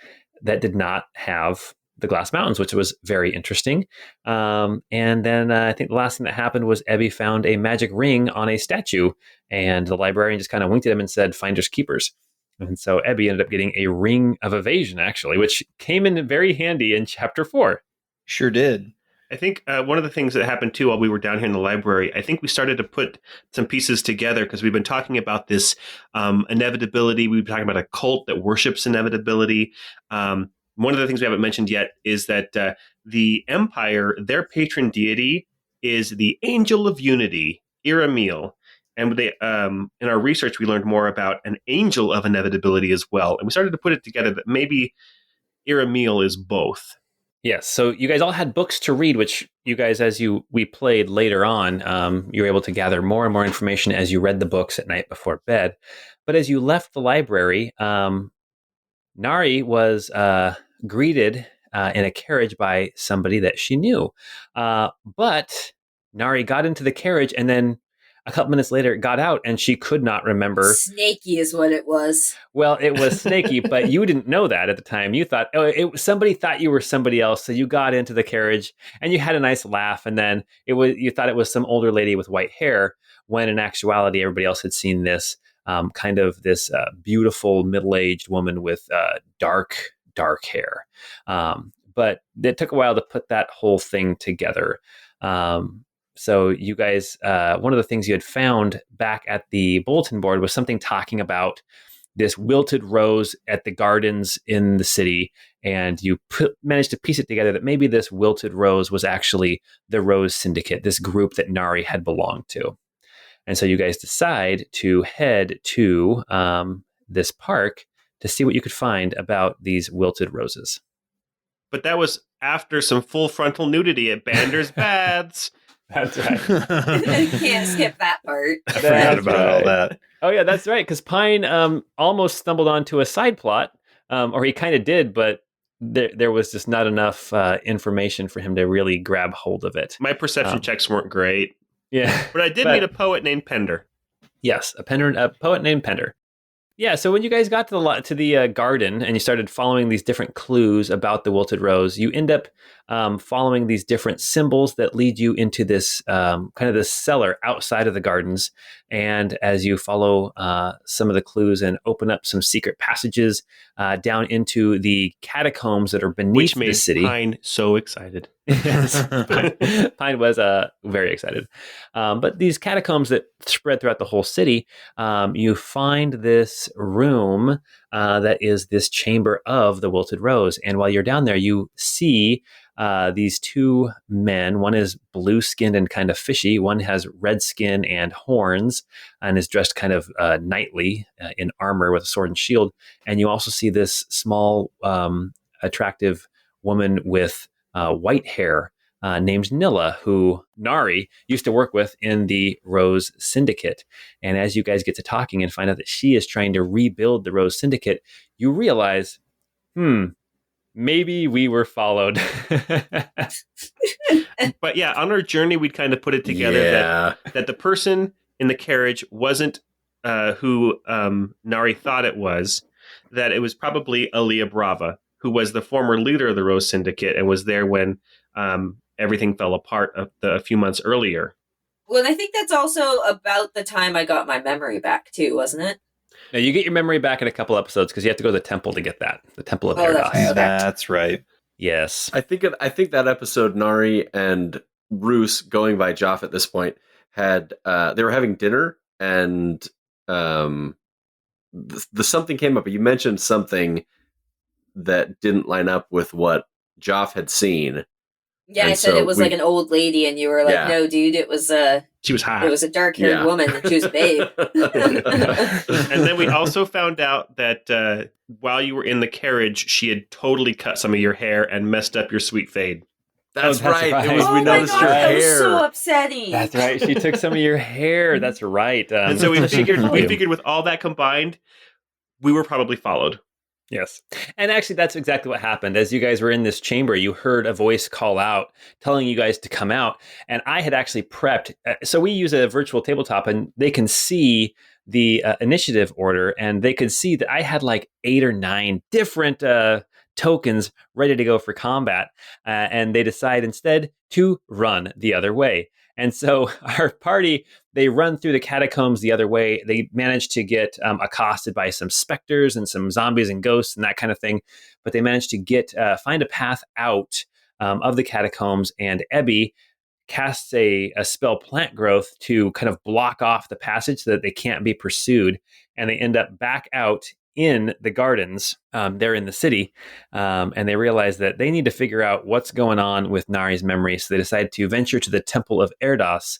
S1: that did not have the glass mountains, which was very interesting. And then I think the last thing that happened was Ebby found a magic ring on a statue, and the librarian just kind of winked at him and said, "Finders keepers." And so Ebby ended up getting a ring of evasion, actually, which came in very handy in chapter 4.
S4: Sure did.
S2: I think one of the things that happened too while we were down here in the library, I think we started to put some pieces together because we've been talking about this inevitability. We've been talking about a cult that worships inevitability. One of the things we haven't mentioned yet is that the Empire, their patron deity is the Angel of Unity, Iramil. And they, in our research, we learned more about an Angel of Inevitability as well. And we started to put it together that maybe Iramil is both.
S1: Yes, so you guys all had books to read, which you guys, we played later on, you were able to gather more and more information as you read the books at night before bed. But as you left the library, Nari was greeted in a carriage by somebody that she knew. But Nari got into the carriage and then a couple minutes later got out and she could not remember.
S5: Snaky is what it was.
S1: Well, it was snaky, but you didn't know that at the time. You thought, somebody thought you were somebody else. So you got into the carriage and you had a nice laugh. And then you thought it was some older lady with white hair, when in actuality, everybody else had seen this kind of this beautiful middle-aged woman with dark hair. But it took a while to put that whole thing together. So you guys, one of the things you had found back at the bulletin board was something talking about this wilted rose at the gardens in the city. And you managed to piece it together that maybe this wilted rose was actually the Rose Syndicate, this group that Nari had belonged to. And so you guys decide to head to this park to see what you could find about these wilted roses.
S2: But that was after some full frontal nudity at Bander's Baths.
S1: That's right.
S5: Can't skip that part.
S4: I forgot about all that.
S1: Oh, yeah, that's right. Because Pine almost stumbled onto a side plot, or he kind of did, but there was just not enough information for him to really grab hold of it.
S2: My perception checks weren't great.
S1: Yeah.
S2: But I did meet a poet named Pender.
S1: Yes, a poet named Pender. Yeah, so when you guys got to the garden and you started following these different clues about the wilted rose, you end up following these different symbols that lead you into this kind of this cellar outside of the gardens. And as you follow some of the clues and open up some secret passages down into the catacombs that are beneath the city.
S2: Which made Pine so excited.
S1: Yes, Pine was very excited. But these catacombs that spread throughout the whole city, you find this room that is this chamber of the wilted rose. And while you're down there, you see these two men. One is blue-skinned and kind of fishy. One has red skin and horns and is dressed kind of knightly in armor with a sword and shield. And you also see this small, attractive woman with white hair named Nilla, who Nari used to work with in the Rose Syndicate. And as you guys get to talking and find out that she is trying to rebuild the Rose Syndicate, you realize, maybe we were followed.
S2: But yeah, on our journey, we'd kind of put it together that the person in the carriage wasn't who Nari thought it was, that it was probably Aaliyah Brava, who was the former leader of the Rose Syndicate and was there when everything fell apart a few months earlier.
S5: Well, and I think that's also about the time I got my memory back, too, wasn't it?
S1: Now, you get your memory back in a couple episodes because you have to go to the temple to get that. The Temple of Paradox.
S4: That's right.
S1: Yes.
S3: I think that episode, Nari and Roos, going by Joff at this point, had they were having dinner, and the something came up. You mentioned something that didn't line up with what Joff had seen.
S5: Yeah,
S3: And
S5: I said
S3: so
S5: it was like an old lady, and you were like,
S3: Yeah.
S5: "No, dude, it was
S2: She was hot.
S5: it was a dark-haired woman, and she was a babe."
S2: And then we also found out that while you were in the carriage, she had totally cut some of your hair and messed up your sweet fade.
S3: That's
S1: that's
S3: right.
S1: right.
S3: It was,
S5: Oh
S3: we
S5: my
S3: noticed
S5: god,
S3: your
S5: that
S3: hair.
S5: was so upsetting.
S1: That's right. She took some of your hair. That's right.
S2: And so we figured with all that combined, we were probably followed.
S1: Yes. And actually, that's exactly what happened. As you guys were in this chamber, you heard a voice call out, telling you guys to come out. And I had actually prepped. So we use a virtual tabletop, and they can see the initiative order, and they could see that I had like 8 or 9 different tokens ready to go for combat. And they decide instead to run the other way. And so our party, they run through the catacombs the other way. They manage to get accosted by some specters and some zombies and ghosts and that kind of thing. But they manage to find a path out of the catacombs. And Ebby casts a spell Plant Growth to kind of block off the passage so that they can't be pursued. And they end up back out in the gardens there in the city, and they realize that they need to figure out what's going on with Nari's memory. So they decide to venture to the Temple of Erdos,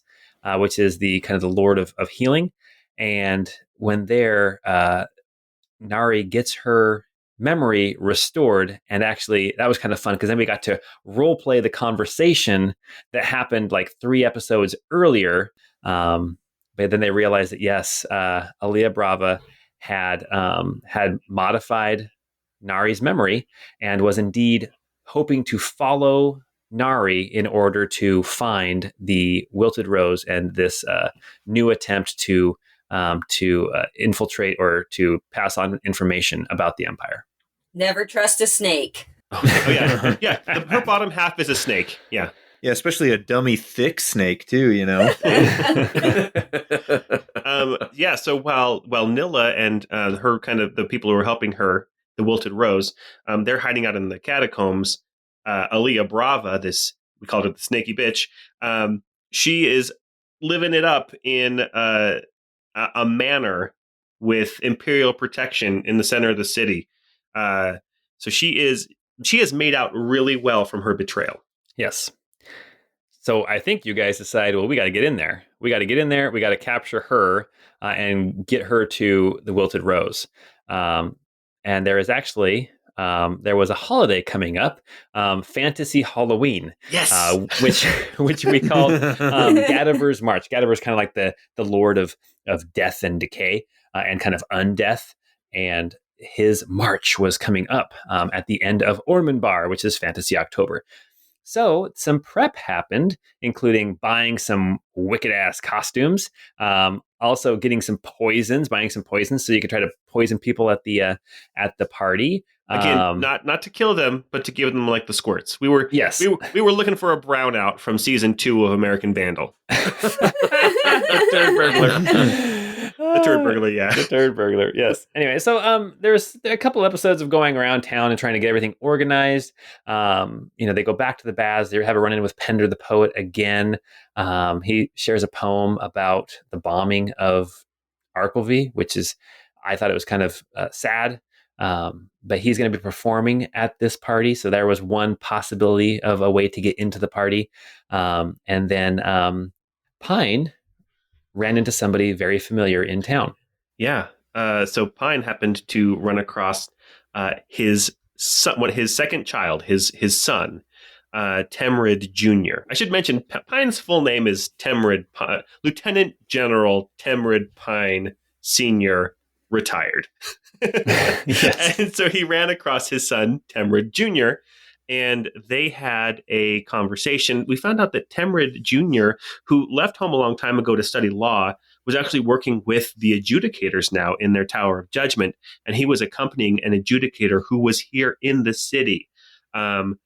S1: which is the kind of the Lord of healing. And when there, Nari gets her memory restored, and actually that was kind of fun because then we got to role play the conversation that happened like 3 episodes earlier. But then they realized that yes, Aaliyah Brava had modified Nari's memory and was indeed hoping to follow Nari in order to find the Wilted Rose and this new attempt to infiltrate or to pass on information about the Empire.
S5: Never trust a snake.
S2: Oh yeah. Her bottom half is a snake. Yeah.
S4: Yeah, especially a dummy thick snake too, you know.
S2: So while Nilla and her kind of the people who are helping her, the Wilted Rose, they're hiding out in the catacombs. Aaliyah Brava, we called her the snaky bitch. She is living it up in a manor with imperial protection in the center of the city. So she has made out really well from her betrayal.
S1: Yes. So I think you guys decide, well, we got to get in there. We got to capture her and get her to the Wilted Rose. And there is actually, there was a holiday coming up, Fantasy Halloween.
S2: Yes.
S1: Which we called Gadaver's March. Gadaver's kind of like the Lord of death and decay and kind of undeath. And his march was coming up at the end of Ormanbar, which is Fantasy October. So some prep happened, including buying some wicked-ass costumes, also getting buying some poisons so you could try to poison people at the party.
S2: Again, not to kill them, but to give them like the squirts. We were looking for a brownout from season 2 of American Vandal.
S1: Turd burglar.
S2: The turd burglar, yeah.
S1: The turd burglar, yes. Anyway, so there's a couple episodes of going around town and trying to get everything organized. They go back to the baths. They have a run-in with Pender the poet again. He shares a poem about the bombing of Arkelvy, which is, I thought it was kind of sad. But he's going to be performing at this party. So there was one possibility of a way to get into the party. And then Pine ran into somebody very familiar in town.
S2: Yeah. So Pine happened to run across his son, his second child, his son, Temrid Jr. I should mention Pine's full name is Lieutenant General Temrid Pine Sr., retired.
S1: Yes.
S2: And so he ran across his son, Temrid Jr., and they had a conversation. We found out that Temrid Jr., who left home a long time ago to study law, was actually working with the adjudicators now in their Tower of Judgment, and he was accompanying an adjudicator who was here in the city. And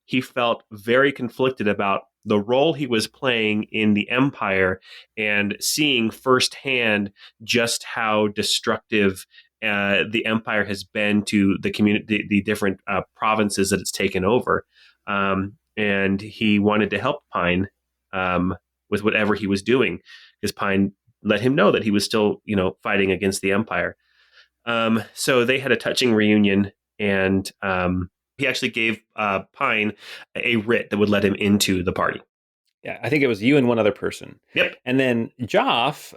S2: he felt very conflicted about the role he was playing in the Empire and seeing firsthand just how destructive the Empire has been to the community, the different provinces that it's taken over. And he wanted to help Pine with whatever he was doing, because Pine let him know that he was still, fighting against the Empire. So they had a touching reunion, and he actually gave Pine a writ that would let him into the party.
S1: Yeah, I think it was you and one other person.
S2: Yep.
S1: And then Joff,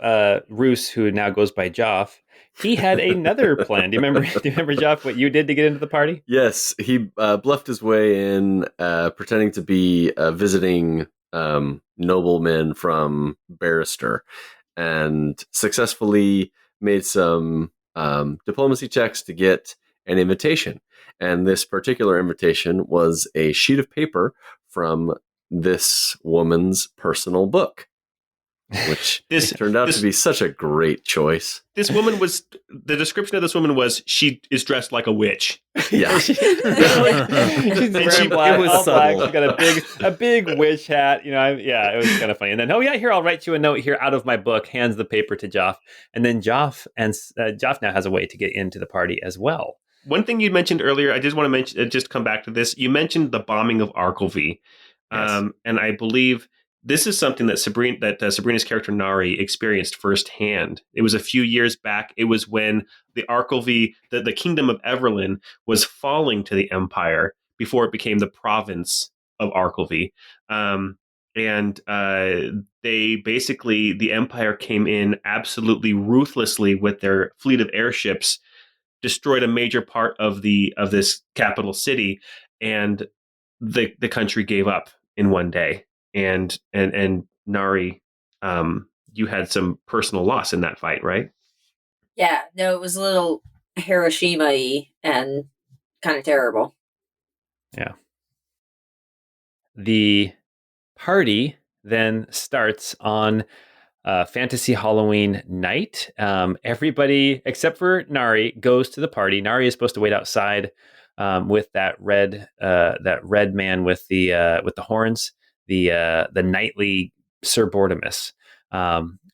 S1: Roos, who now goes by Joff, he had another plan. Do you remember, Joff, what you did to get into the party?
S3: Yes, he bluffed his way in, pretending to be visiting noblemen from Barrister, and successfully made some diplomacy checks to get an invitation. And this particular invitation was a sheet of paper from this woman's personal book, which turned out to be such a great choice.
S2: The description of this woman was, she is dressed like a witch.
S3: Yeah.
S1: She's wearing black, all black. She's got a big witch hat. It was kind of funny. And then, here, I'll write you a note here out of my book, hands the paper to Joff. And then Joff now has a way to get into the party as well.
S2: One thing you mentioned earlier, I just want to mention, just come back to this. You mentioned the bombing of Arkelvy. Yes. And I believe this is something that Sabrina's character Nari experienced firsthand. It was a few years back. It was when the Arkelvy, the kingdom of Everlyn, was falling to the Empire before it became the province of Arkelvy. The Empire came in absolutely ruthlessly with their fleet of airships, destroyed a major part of this capital city, and the country gave up in one day. And Nari, you had some personal loss in that fight, right?
S5: Yeah, no, it was a little Hiroshima-y and kind of terrible.
S1: Yeah. The party then starts on Fantasy Halloween night. Everybody except for Nari goes to the party. Nari is supposed to wait outside with that red man with the horns, the knightly Sir Bortimus,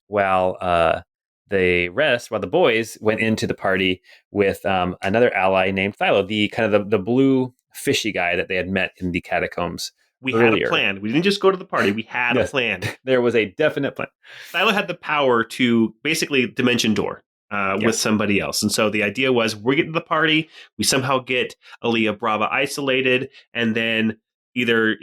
S1: while the boys went into the party with another ally named Thylo, the kind of the blue fishy guy that they had met in the catacombs.
S2: We
S1: earlier.
S2: Had a plan. We didn't just go to the party. We had a plan.
S1: There was a definite plan.
S2: Thylo had the power to basically dimension door with somebody else. And so the idea was, we get to the party, we somehow get Aaliyah Brava isolated, and then either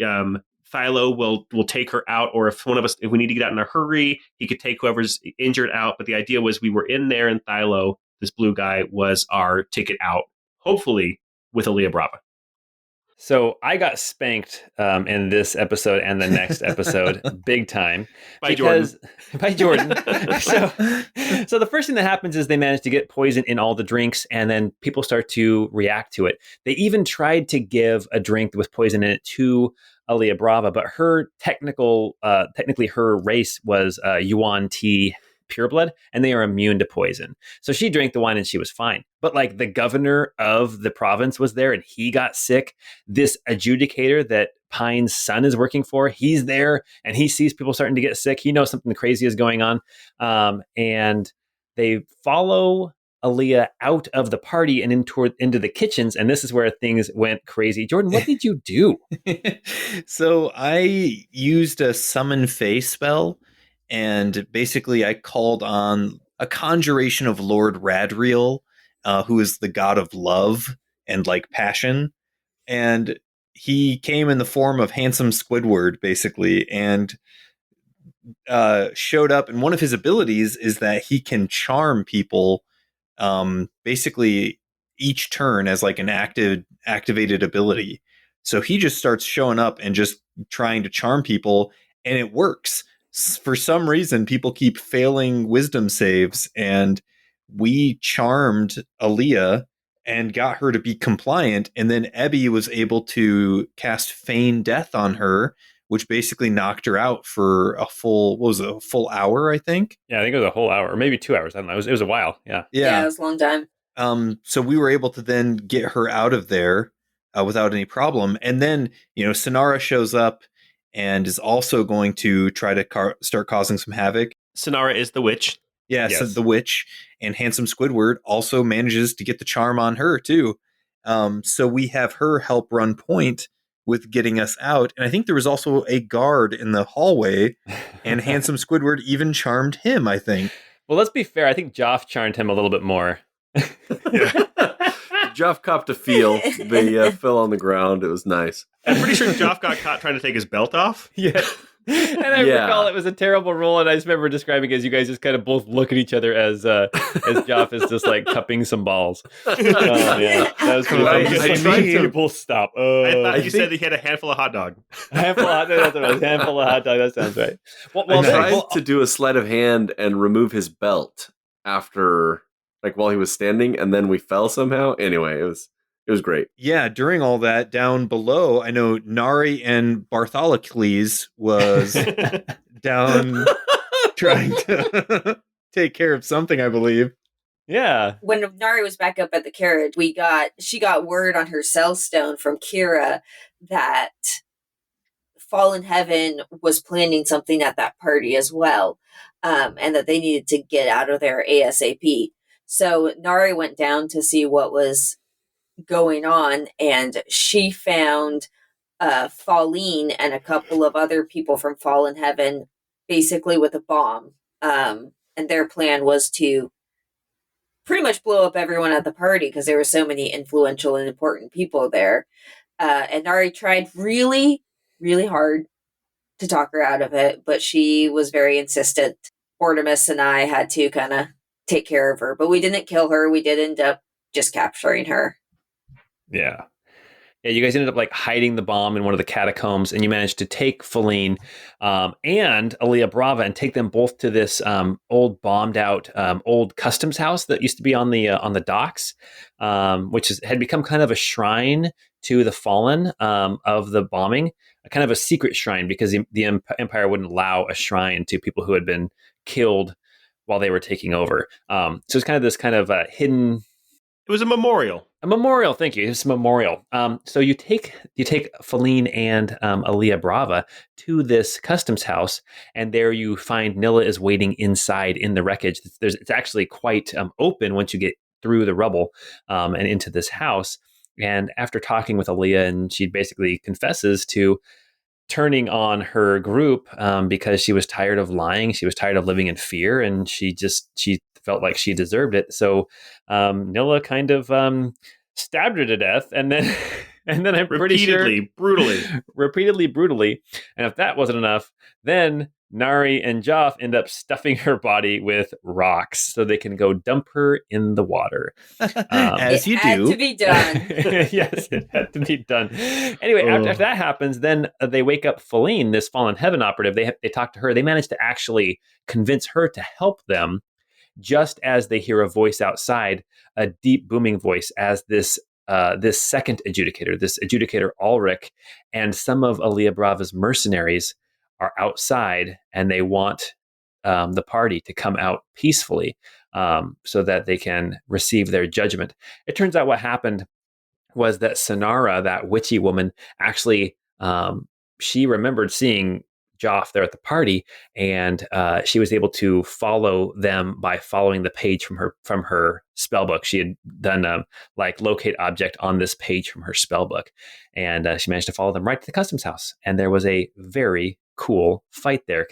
S2: Thylo will take her out, or if we need to get out in a hurry, he could take whoever's injured out. But the idea was, we were in there, and Thylo, this blue guy, was our ticket out, hopefully with Aaliyah Brava.
S1: So I got spanked in this episode and the next episode big time.
S2: By Jordan.
S1: So the first thing that happens is they manage to get poison in all the drinks, and then people start to react to it. They even tried to give a drink with poison in it to Aaliyah Brava, but technically her race was Yuan Ti pureblood, and they are immune to poison. So she drank the wine and she was fine. But like, the governor of the province was there and he got sick. This adjudicator that Pine's son is working for, he's there and he sees people starting to get sick. He knows something crazy is going on. And they follow Aaliyah out of the party and into the kitchens. And this is where things went crazy. Jordan, what did you do?
S4: So I used a summon Fae spell. And basically, I called on a conjuration of Lord Radriel who is the god of love and like passion. And he came in the form of handsome Squidward, basically, and showed up. And one of his abilities is that he can charm people, basically each turn as like an activated ability. So he just starts showing up and just trying to charm people, and it works. For some reason, people keep failing wisdom saves, and we charmed Aaliyah and got her to be compliant. And then Ebby was able to cast feign death on her, which basically knocked her out for a full, what was it, a full hour, I think?
S1: Yeah, I think it was a whole hour, or maybe 2 hours. I don't know. It was a while. Yeah.
S5: Yeah, it was a long time.
S4: So we were able to then get her out of there without any problem. And then, Sonara shows up and is also going to try to start causing some havoc.
S2: Sonara is the witch.
S4: Yeah, yes. So the witch, and handsome Squidward also manages to get the charm on her too. So we have her help run point with getting us out. And I think there was also a guard in the hallway, and handsome Squidward even charmed him, I think.
S1: Well, let's be fair. I think Joff charmed him a little bit more.
S3: Joff copped a feel. They fell on the ground. It was nice.
S2: I'm pretty sure Joff got caught trying to take his belt off.
S1: Yeah. And I recall it was a terrible roll, and I just remember describing it as you guys just kind of both look at each other as Joff is just like cupping some balls. Yeah, that was pretty funny.
S2: I tried to
S1: both stop.
S2: I thought you said that he had a handful of hot dog.
S1: Handful of hot dog. That's what it was. Handful of hot dog. That sounds right.
S3: Well, I tried to do a sleight of hand and remove his belt after, like, while he was standing, and then we fell somehow. Anyway, it was great.
S4: Yeah, during all that, down below, I know Nari and Bartholocles was down trying to take care of something, I believe.
S1: Yeah.
S5: When Nari was back up at the carriage, she got word on her cell stone from Kira that Fallen Heaven was planning something at that party as well, and that they needed to get out of there ASAP. So Nari went down to see what was going on, and she found Falleen and a couple of other people from Fallen Heaven basically with a bomb, and their plan was to pretty much blow up everyone at the party because there were so many influential and important people there. And Nari tried really, really hard to talk her out of it, but she was very insistent. Ortimus and I had to kind of take care of her, but we didn't kill her. We did end up just capturing her.
S1: Yeah. Yeah, you guys ended up like hiding the bomb in one of the catacombs, and you managed to take Falleen and Aaliyah Brava and take them both to this old bombed out old customs house that used to be on the docks, which had become kind of a shrine to the fallen of the bombing, a kind of a secret shrine because the Empire wouldn't allow a shrine to people who had been killed while they were taking over. So it's kind of this kind of hidden.
S2: It was a memorial.
S1: A memorial, thank you. It's a memorial. So you take Falleen and Aaliyah Brava to this customs house, and there you find Nilla is waiting inside in the wreckage. It's actually quite open once you get through the rubble and into this house. And after talking with Aaliyah, and she basically confesses to turning on her group because she was tired of lying. She was tired of living in fear, and she felt like she deserved it. So Nilla kind of stabbed her to death, and then I'm pretty sure repeatedly brutally. And if that wasn't enough, then Nari and Joff end up stuffing her body with rocks so they can go dump her in the water.
S4: As you do.
S5: It had to be done.
S1: Yes, it had to be done. Anyway, after that happens, then they wake up Falleen, this Fallen Heaven operative. They talk to her. They manage to actually convince her to help them, just as they hear a voice outside, a deep booming voice, as this second adjudicator, this adjudicator Ulrich, and some of Aaliyah Brava's mercenaries are outside, and they want the party to come out peacefully so that they can receive their judgment. It turns out what happened was that Sonara, that witchy woman, actually she remembered seeing Joff there at the party, and she was able to follow them by following the page from her spell book. She had done locate object on this page from her spell book, and she managed to follow them right to the customs house. And there was a very cool fight there,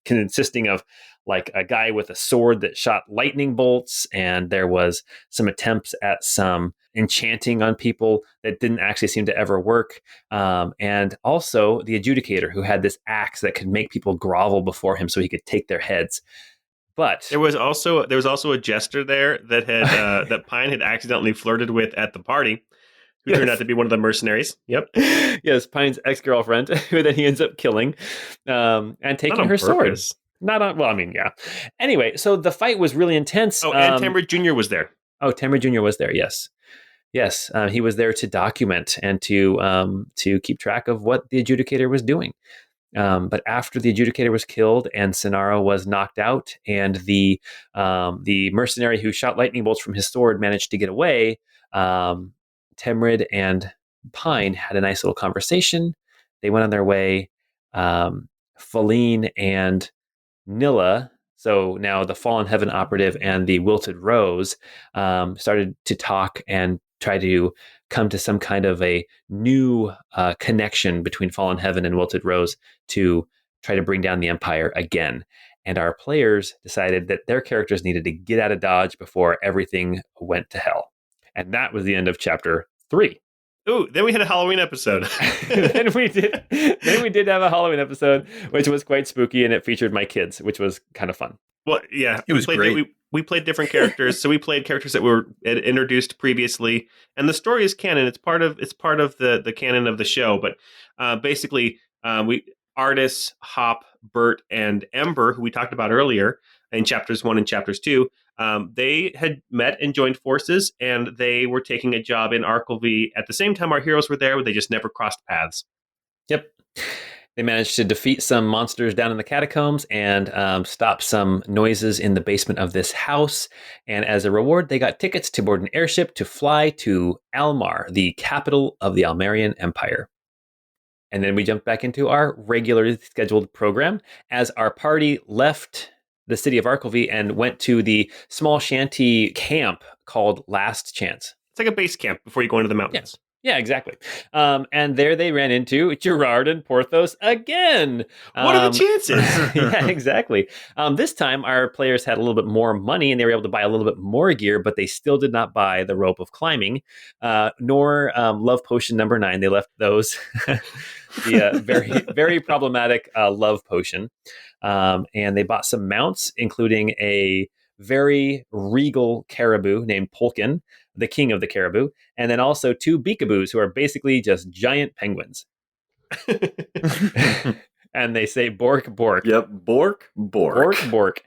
S1: consisting of like a guy with a sword that shot lightning bolts, and there was some attempts at some enchanting on people that didn't actually seem to ever work. And also the adjudicator, who had this axe that could make people grovel before him so he could take their heads. But
S2: there was also a jester there that had that Pine had accidentally flirted with at the party, who turned out to be one of the mercenaries. Yep.
S1: Yes, Pine's ex-girlfriend, who then he ends up killing, and taking her sword. Not on. Well, I mean, yeah. Anyway, so the fight was really intense.
S2: Oh, and Temrid Jr. was there.
S1: Oh, Temrid Jr. was there. Yes, yes. He was there to document and to keep track of what the adjudicator was doing. But after the adjudicator was killed and Sonaro was knocked out, and the mercenary who shot lightning bolts from his sword managed to get away, Temrid and Pine had a nice little conversation. They went on their way. Faline and Nilla, so now the Fallen Heaven operative and the Wilted Rose, started to talk and try to come to some kind of a new connection between Fallen Heaven and Wilted Rose to try to bring down the Empire again. And our players decided that their characters needed to get out of Dodge before everything went to hell. And that was the end of chapter 3.
S2: Ooh, then we had a Halloween episode.
S1: then we did have a Halloween episode, which was quite spooky, and it featured my kids, which was kind of fun.
S2: Well, yeah,
S4: it was great.
S2: We played different characters, so we played characters that were introduced previously, and the story is canon. It's part of the canon of the show. But basically, Artis, Hop, Bert, and Ember, who we talked about earlier in chapters 1 and chapters 2. They had met and joined forces, and they were taking a job in Arkelvy at the same time our heroes were there, but they just never crossed paths.
S1: Yep. They managed to defeat some monsters down in the catacombs and stop some noises in the basement of this house. And as a reward, they got tickets to board an airship to fly to Almar, the capital of the Almarian Empire. And then we jumped back into our regularly scheduled program as our party left the city of Arkelvy and went to the small shanty camp called Last Chance.
S2: It's like a base camp before you go into the mountains.
S1: Yeah, exactly. And there they ran into Gerard and Porthos again.
S2: What are the chances?
S1: Yeah, exactly. This time our players had a little bit more money and they were able to buy a little bit more gear, but they still did not buy the rope of climbing, nor love potion number 9. They left those. The very, very problematic love potion. And they bought some mounts, including a very regal caribou named Polkin, the king of the caribou, and then also 2 beakaboos, who are basically just giant penguins. And they say bork, bork.
S3: Yep, bork, bork.
S1: Bork, bork.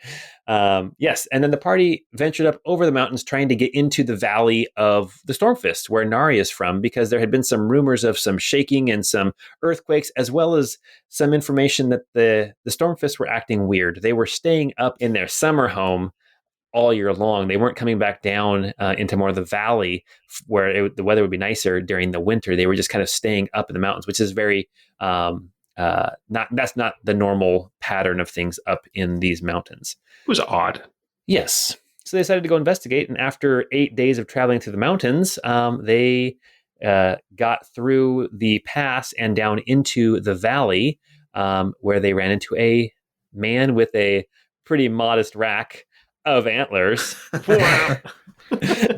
S1: Yes, and then the party ventured up over the mountains trying to get into the valley of the Stormfist, where Nari is from, because there had been some rumors of some shaking and some earthquakes, as well as some information that the Stormfist were acting weird. They were staying up in their summer home all year long. They weren't coming back down into more of the valley where the weather would be nicer during the winter. They were just kind of staying up in the mountains, which is very that's not the normal pattern of things up in these mountains.
S2: It was odd.
S1: Yes. So they decided to go investigate, and after 8 days of traveling through the mountains, they got through the pass and down into the valley, where they ran into a man with a pretty modest rack of antlers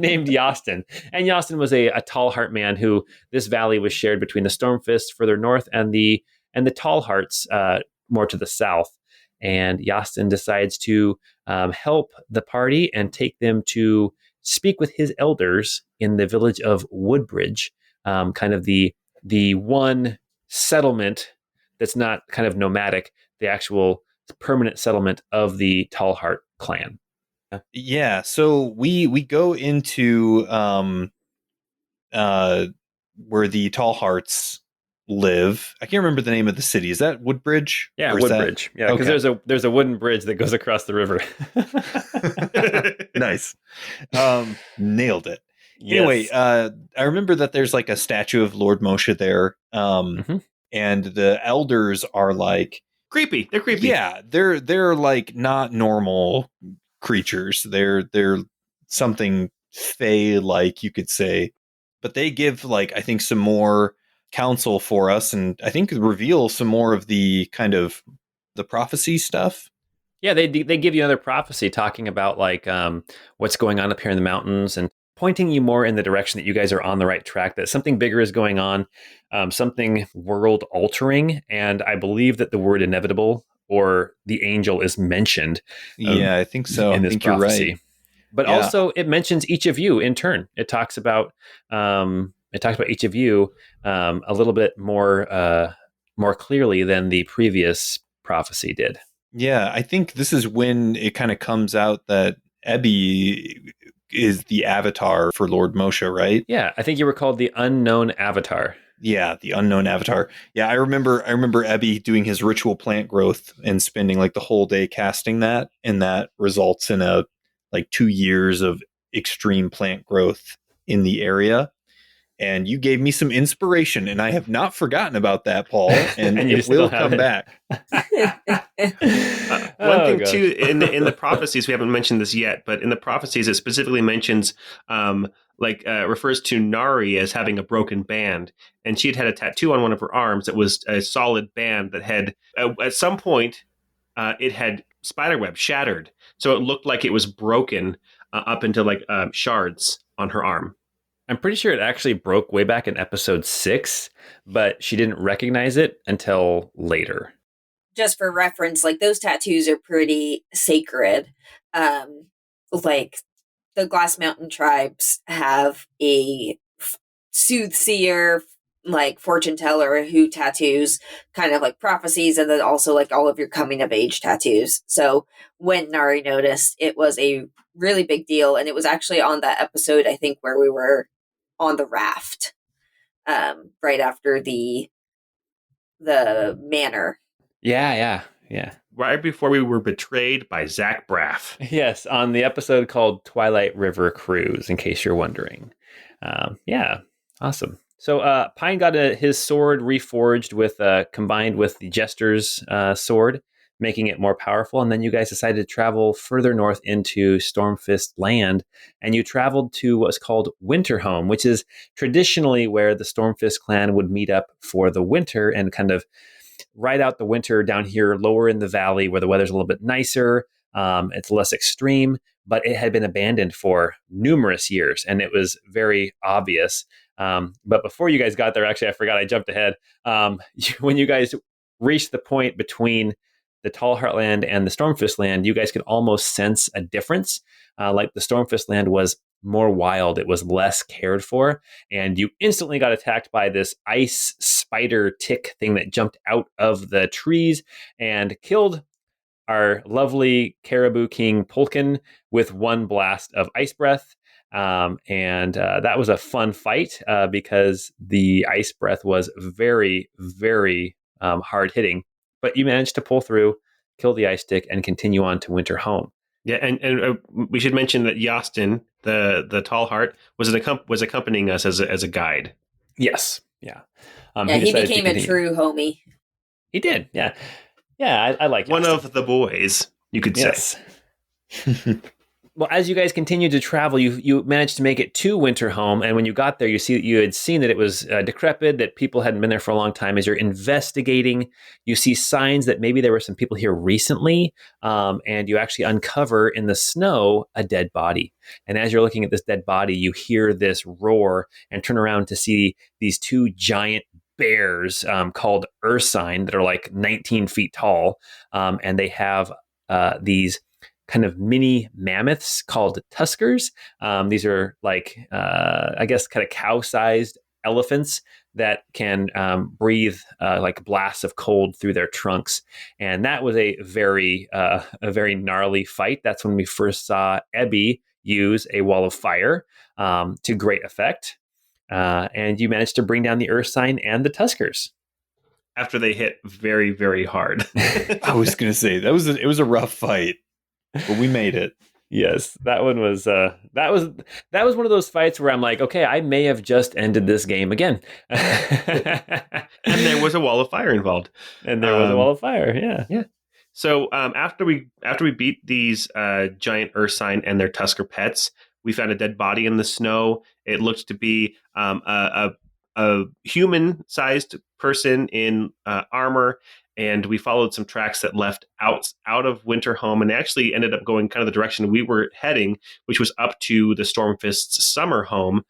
S1: named Yastin. And Yastin was a tall heart man who this valley was shared between the Stormfist further north and the Tall Hearts more to the south. And Yastin decides to help the party and take them to speak with his elders in the village of Woodbridge, kind of the one settlement that's not kind of nomadic, the actual permanent settlement of the Tall Heart clan.
S4: Yeah, so we go into where the Tall Hearts live. I can't remember the name of the city. Is that Woodbridge?
S1: Yeah, Woodbridge. Yeah, because
S4: okay.
S1: there's a wooden bridge that goes across the river.
S4: Nice. Nailed it.
S1: Yes.
S4: Anyway, I remember that there's like a statue of Lord Moshe there. And the elders are like
S2: creepy. They're creepy.
S4: Yeah, they're like not normal creatures. They're something fey, like you could say. But they give like I think some more counsel for us, and I think reveal some more of the kind of the prophecy stuff.
S1: Yeah, they give you another prophecy talking about like what's going on up here in the mountains and pointing you more in the direction that you guys are on the right track, that something bigger is going on, something world altering. And I believe that the word inevitable or the angel is mentioned
S4: Yeah, I think so.
S1: in
S4: I
S1: this
S4: think you're
S1: prophecy.
S4: right.
S1: But
S4: Yeah.
S1: also it mentions each of you in turn. It talks about each of you a little bit more clearly than the previous prophecy did.
S4: Yeah, I think this is when it kind of comes out that Ebby is the avatar for Lord Moshe, right?
S1: Yeah, I think you were called the unknown avatar.
S4: Yeah, the unknown avatar. Yeah, I remember Ebby doing his ritual plant growth and spending like the whole day casting that, and that results in a like 2 years of extreme plant growth in the area. And you gave me some inspiration, and I have not forgotten about that, Paul, and
S1: you
S4: it
S1: still
S4: will
S1: have
S4: come
S1: it.
S4: back.
S2: One thing
S1: gosh.
S2: too in the prophecies, we haven't mentioned this yet, but in the prophecies it specifically mentions refers to Nari as having a broken band, and she'd had a tattoo on one of her arms that was a solid band that had at some point it had spiderweb shattered, so it looked like it was broken up into like shards on her arm.
S1: I'm pretty sure it actually broke way back in episode 6, but she didn't recognize it until later.
S5: Just for reference, like those tattoos are pretty sacred. Like the Glass Mountain tribes have a soothsayer, like fortune teller, who tattoos kind of like prophecies, and then also like all of your coming of age tattoos. So when Nari noticed, it was a really big deal, and it was actually on that episode, I think, where we were on the raft, right after the manor.
S1: Yeah.
S2: Right before we were betrayed by Zach Braff.
S1: Yes, on the episode called Twilight River Cruise, in case you're wondering. Yeah, awesome. So Pine got his sword reforged with combined with the Jester's sword, making it more powerful. And then you guys decided to travel further north into Stormfist land, and you traveled to what's called Winterhome, which is traditionally where the Stormfist clan would meet up for the winter and kind of ride out the winter down here lower in the valley where the weather's a little bit nicer. It's less extreme, but it had been abandoned for numerous years, and it was very obvious. But before you guys got there, actually, I forgot, I jumped ahead. When you guys reached the point between the Tall Heartland and the Stormfist land, you guys could almost sense a difference. Like the Stormfist land was more wild, it was less cared for, and you instantly got attacked by this ice spider tick thing that jumped out of the trees and killed our lovely Caribou King Pulkin with one blast of ice breath. And that was a fun fight because the ice breath was very, very hard hitting. But you managed to pull through, kill the ice stick, and continue on to Winterhome.
S2: Yeah, and we should mention that Yastin, the Tall Heart, was accompanying us as a guide.
S1: Yes, yeah.
S5: He became a true homie.
S1: He did, yeah. Yeah, I like
S2: one
S1: Yastin.
S2: of the boys, you could say.
S1: Well, as you guys continued to travel, you managed to make it to Winterhome, and when you got there, you had seen that it was decrepit, that people hadn't been there for a long time. As you're investigating, you see signs that maybe there were some people here recently, and you actually uncover in the snow a dead body. And as you're looking at this dead body, you hear this roar and turn around to see these two giant bears called ursine that are like 19 feet tall, and they have these kind of mini mammoths called tuskers. These are like, I guess, kind of cow-sized elephants that can breathe like blasts of cold through their trunks. And that was a very gnarly fight. That's when we first saw Ebby use a wall of fire to great effect. And you managed to bring down the ursine and the tuskers.
S2: After they hit very, very hard.
S4: I was going to say, it was a rough fight. But we made it.
S1: Yes, that one was that was one of those fights where I'm like, okay, I may have just ended this game again.
S2: And there was a wall of fire involved.
S1: And there was a wall of fire. Yeah.
S2: So after we beat these giant ursine and their tusker pets, we found a dead body in the snow. It looked to be a human-sized person in armor, and we followed some tracks that left out of Winterhome and actually ended up going kind of the direction we were heading, which was up to the Stormfist's summer home.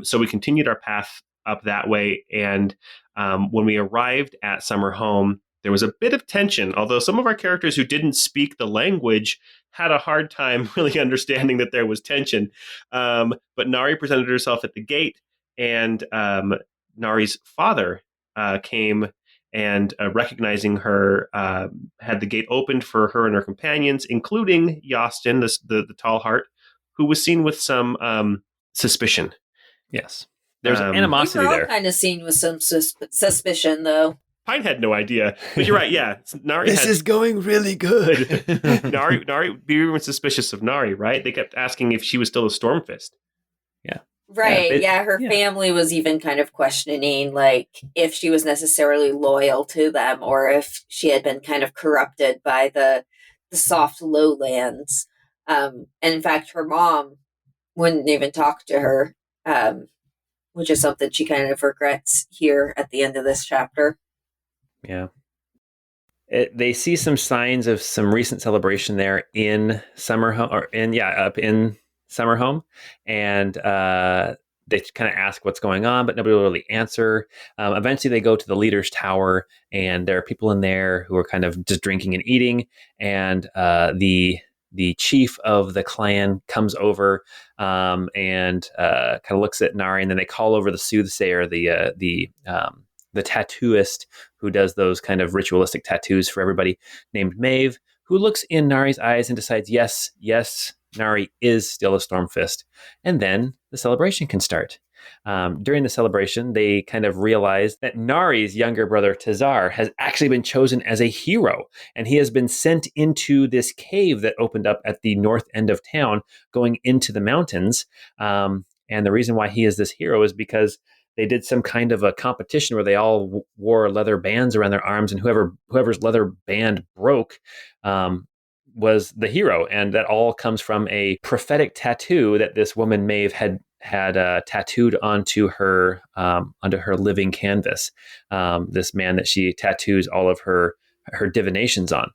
S2: So we continued our path up that way, and when we arrived at summer home, there was a bit of tension, although some of our characters who didn't speak the language had a hard time really understanding that there was tension. But Nari presented herself at the gate, and Nari's father came and, recognizing her, had the gate opened for her and her companions, including Yostin, the tall heart, who was seen with some suspicion.
S1: Yes. There's
S2: Um,
S5: We
S1: animosity
S5: were all
S1: there.
S5: kind of seen with some suspicion, though.
S2: Pine had no idea, but you're right. Yeah, Nari had
S1: going really good.
S2: Nari. We were suspicious of Nari, right? They kept asking if she was still a Stormfist.
S5: Right,
S1: Yeah,
S5: her
S1: yeah.
S5: family was even kind of questioning, like, if she was necessarily loyal to them or if she had been kind of corrupted by the soft lowlands. And in fact, her mom wouldn't even talk to her, which is something she kind of regrets here at the end of this chapter.
S1: Yeah. They see some signs of some recent celebration there in Summerhome, up in Summerhome, and they kind of ask what's going on, but nobody will really answer. Eventually, they go to the leader's tower, and there are people in there who are kind of just drinking and eating, and the chief of the clan comes over and kind of looks at Nari, and then they call over the soothsayer, the tattooist who does those kind of ritualistic tattoos for everybody, named Maeve, who looks in Nari's eyes and decides, yes, Nari is still a Stormfist. And then the celebration can start. During the celebration, they kind of realize that Nari's younger brother, Tazar, has actually been chosen as a hero, and he has been sent into this cave that opened up at the north end of town, going into the mountains. And the reason why he is this hero is because they did some kind of a competition where they all wore leather bands around their arms, and whoever's leather band broke was the hero. And that all comes from a prophetic tattoo that this woman Maeve had tattooed onto her living canvas. This man that she tattoos all of her divinations on.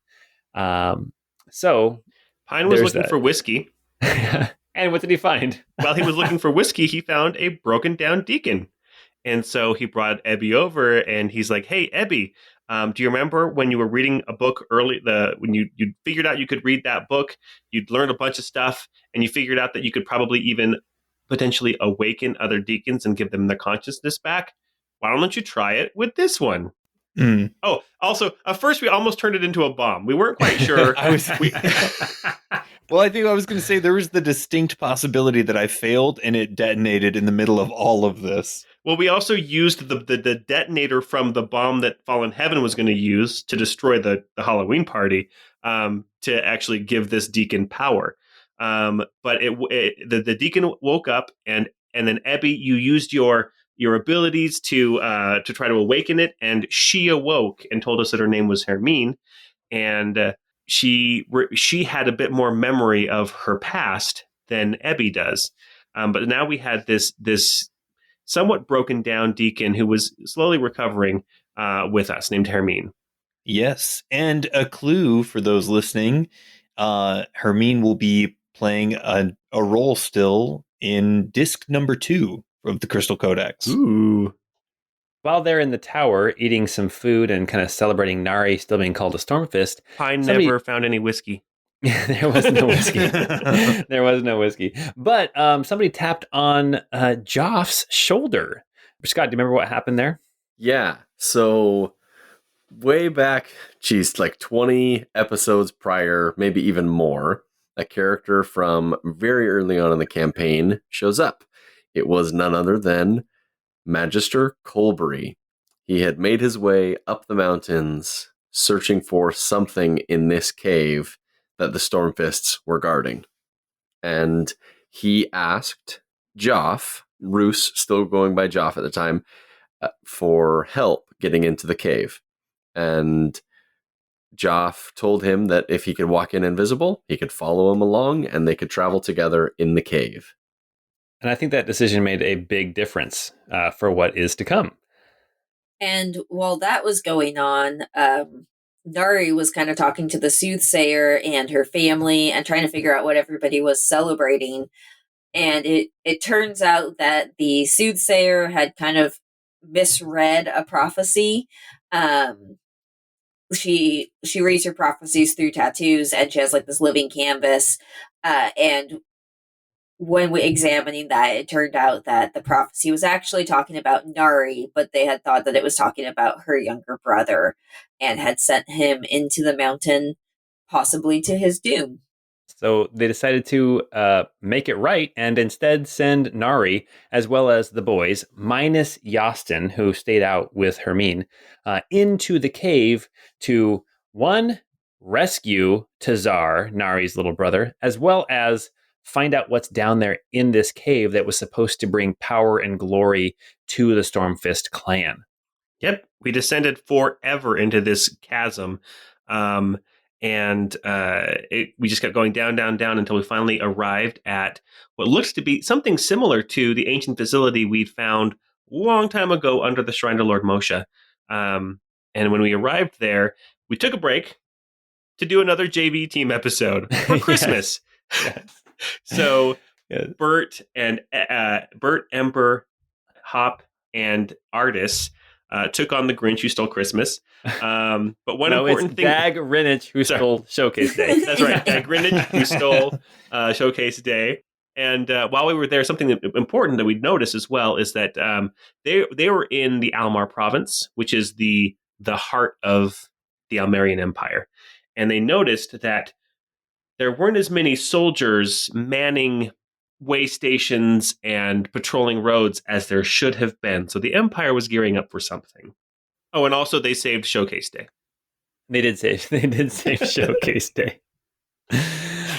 S1: So
S2: Pine was
S1: there's
S2: looking
S1: that.
S2: for whiskey.
S1: And what did he find?
S2: While he was looking for whiskey, he found a broken down deacon. And so he brought Ebby over, and he's like, "Hey, Ebby, do you remember when you were reading a book when you figured out you could read that book, you'd learned a bunch of stuff, and you figured out that you could probably even potentially awaken other deacons and give them their consciousness back? Why don't you try it with this one?"
S4: Mm.
S2: Oh, also, at first we almost turned it into a bomb. We weren't quite sure.
S4: Well, I think I was going to say there was the distinct possibility that I failed and it detonated in the middle of all of this.
S2: Well, we also used the detonator from the bomb that Fallen Heaven was going to use to destroy the Halloween party to actually give this deacon power. But the deacon woke up, and then Ebby, you used your abilities to try to awaken it, and she awoke and told us that her name was Hermine, and she had a bit more memory of her past than Ebby does. But now we had this somewhat broken down deacon who was slowly recovering with us, named Hermine.
S4: Yes, and a clue for those listening, Hermine will be playing a role still in disc number 2 of the Crystal Codex.
S2: Ooh.
S1: While they're in the tower eating some food and kind of celebrating Nari still being called a Stormfist,
S2: Pine never found any whiskey.
S1: there was no whiskey. There was no whiskey. But somebody tapped on Joff's shoulder. Scott, do you remember what happened there?
S3: Yeah. So way back, like 20 episodes prior, maybe even more, a character from very early on in the campaign shows up. It was none other than Magister Colbury. He had made his way up the mountains searching for something in this cave that the Stormfists were guarding. And he asked Joff, Roos, still going by Joff at the time, for help getting into the cave. And Joff told him that if he could walk in invisible, he could follow him along and they could travel together in the cave.
S1: And I think that decision made a big difference for what is to come.
S5: And while that was going on, Nari was kind of talking to the soothsayer and her family and trying to figure out what everybody was celebrating. And it turns out that the soothsayer had kind of misread a prophecy. She reads her prophecies through tattoos, and she has like this living canvas. And when we examining that, it turned out that the prophecy was actually talking about Nari, but they had thought that it was talking about her younger brother and had sent him into the mountain, possibly to his doom.
S1: So they decided to make it right and instead send Nari, as well as the boys, minus Yastin, who stayed out with Hermine, into the cave to, one, rescue Tazar, Nari's little brother, as well as find out what's down there in this cave that was supposed to bring power and glory to the Stormfist clan.
S2: Yep, we descended forever into this chasm. And we just kept going down, down, down until we finally arrived at what looks to be something similar to the ancient facility we'd found a long time ago under the Shrine to Lord Moshe. And when we arrived there, we took a break to do another JV team episode for Christmas.
S1: Yes.
S2: So
S1: Yes.
S2: Bert, Ember, Hop, and Artis took on the Grinch who stole Christmas. But one important thing...
S1: Dag Rinich who stole Showcase Day.
S2: That's right, Dag Rinich who stole Showcase Day. And while we were there, something important that we noticed as well is that they were in the Almar province, which is the heart of the Almerian Empire. And they noticed that there weren't as many soldiers manning way stations and patrolling roads as there should have been. So the Empire was gearing up for something. Oh, and also they saved Showcase Day.
S1: They did save Showcase Day.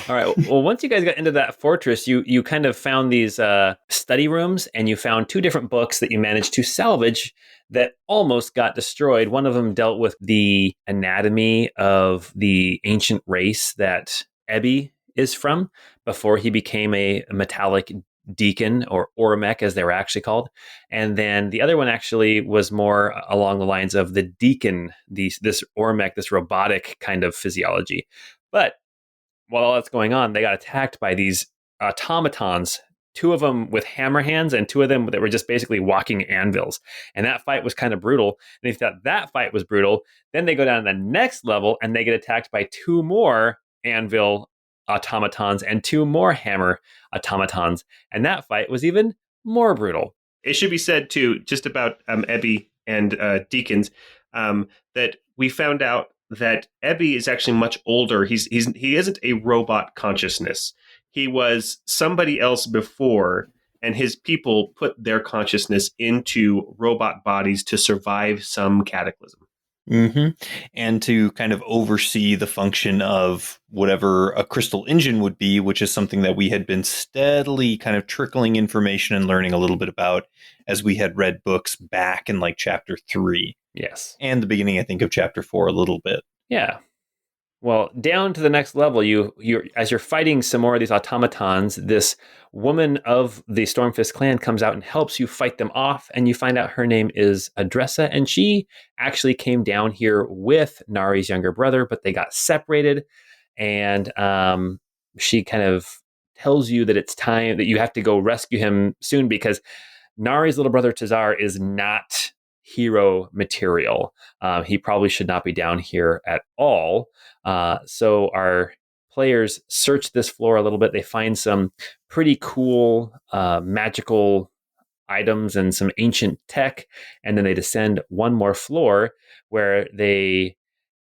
S1: All right. Well, once you guys got into that fortress, you kind of found these study rooms, and you found two different books that you managed to salvage that almost got destroyed. One of them dealt with the anatomy of the ancient race that Ebby is from before he became a metallic deacon, or Oromech as they were actually called. And then the other one actually was more along the lines of the deacon, this Oromech, this robotic kind of physiology. But while all that's going on, they got attacked by these automatons, two of them with hammer hands and two of them that were just basically walking anvils. And that fight was kind of brutal. And if that fight was brutal, then they go down to the next level and they get attacked by two more anvil automatons and two more hammer automatons. And that fight was even more brutal.
S2: It should be said, too, just about Ebby and Deacons, that we found out that Ebby is actually much older. He isn't a robot consciousness. He was somebody else before, and his people put their consciousness into robot bodies to survive some cataclysm.
S4: Mm-hmm. And to kind of oversee the function of whatever a crystal engine would be, which is something that we had been steadily kind of trickling information and learning a little bit about as we had read books back in like chapter 3.
S1: Yes.
S4: And the beginning, I think, of chapter 4 a little bit.
S1: Yeah. Well, down to the next level, you as you're fighting some more of these automatons, this woman of the Stormfist clan comes out and helps you fight them off, and you find out her name is Adressa, and she actually came down here with Nari's younger brother, but they got separated, and she kind of tells you that it's time that you have to go rescue him soon because Nari's little brother Tazar is not hero material. He probably should not be down here at all. So our players search this floor a little bit. They find some pretty cool magical items and some ancient tech. And then they descend one more floor where they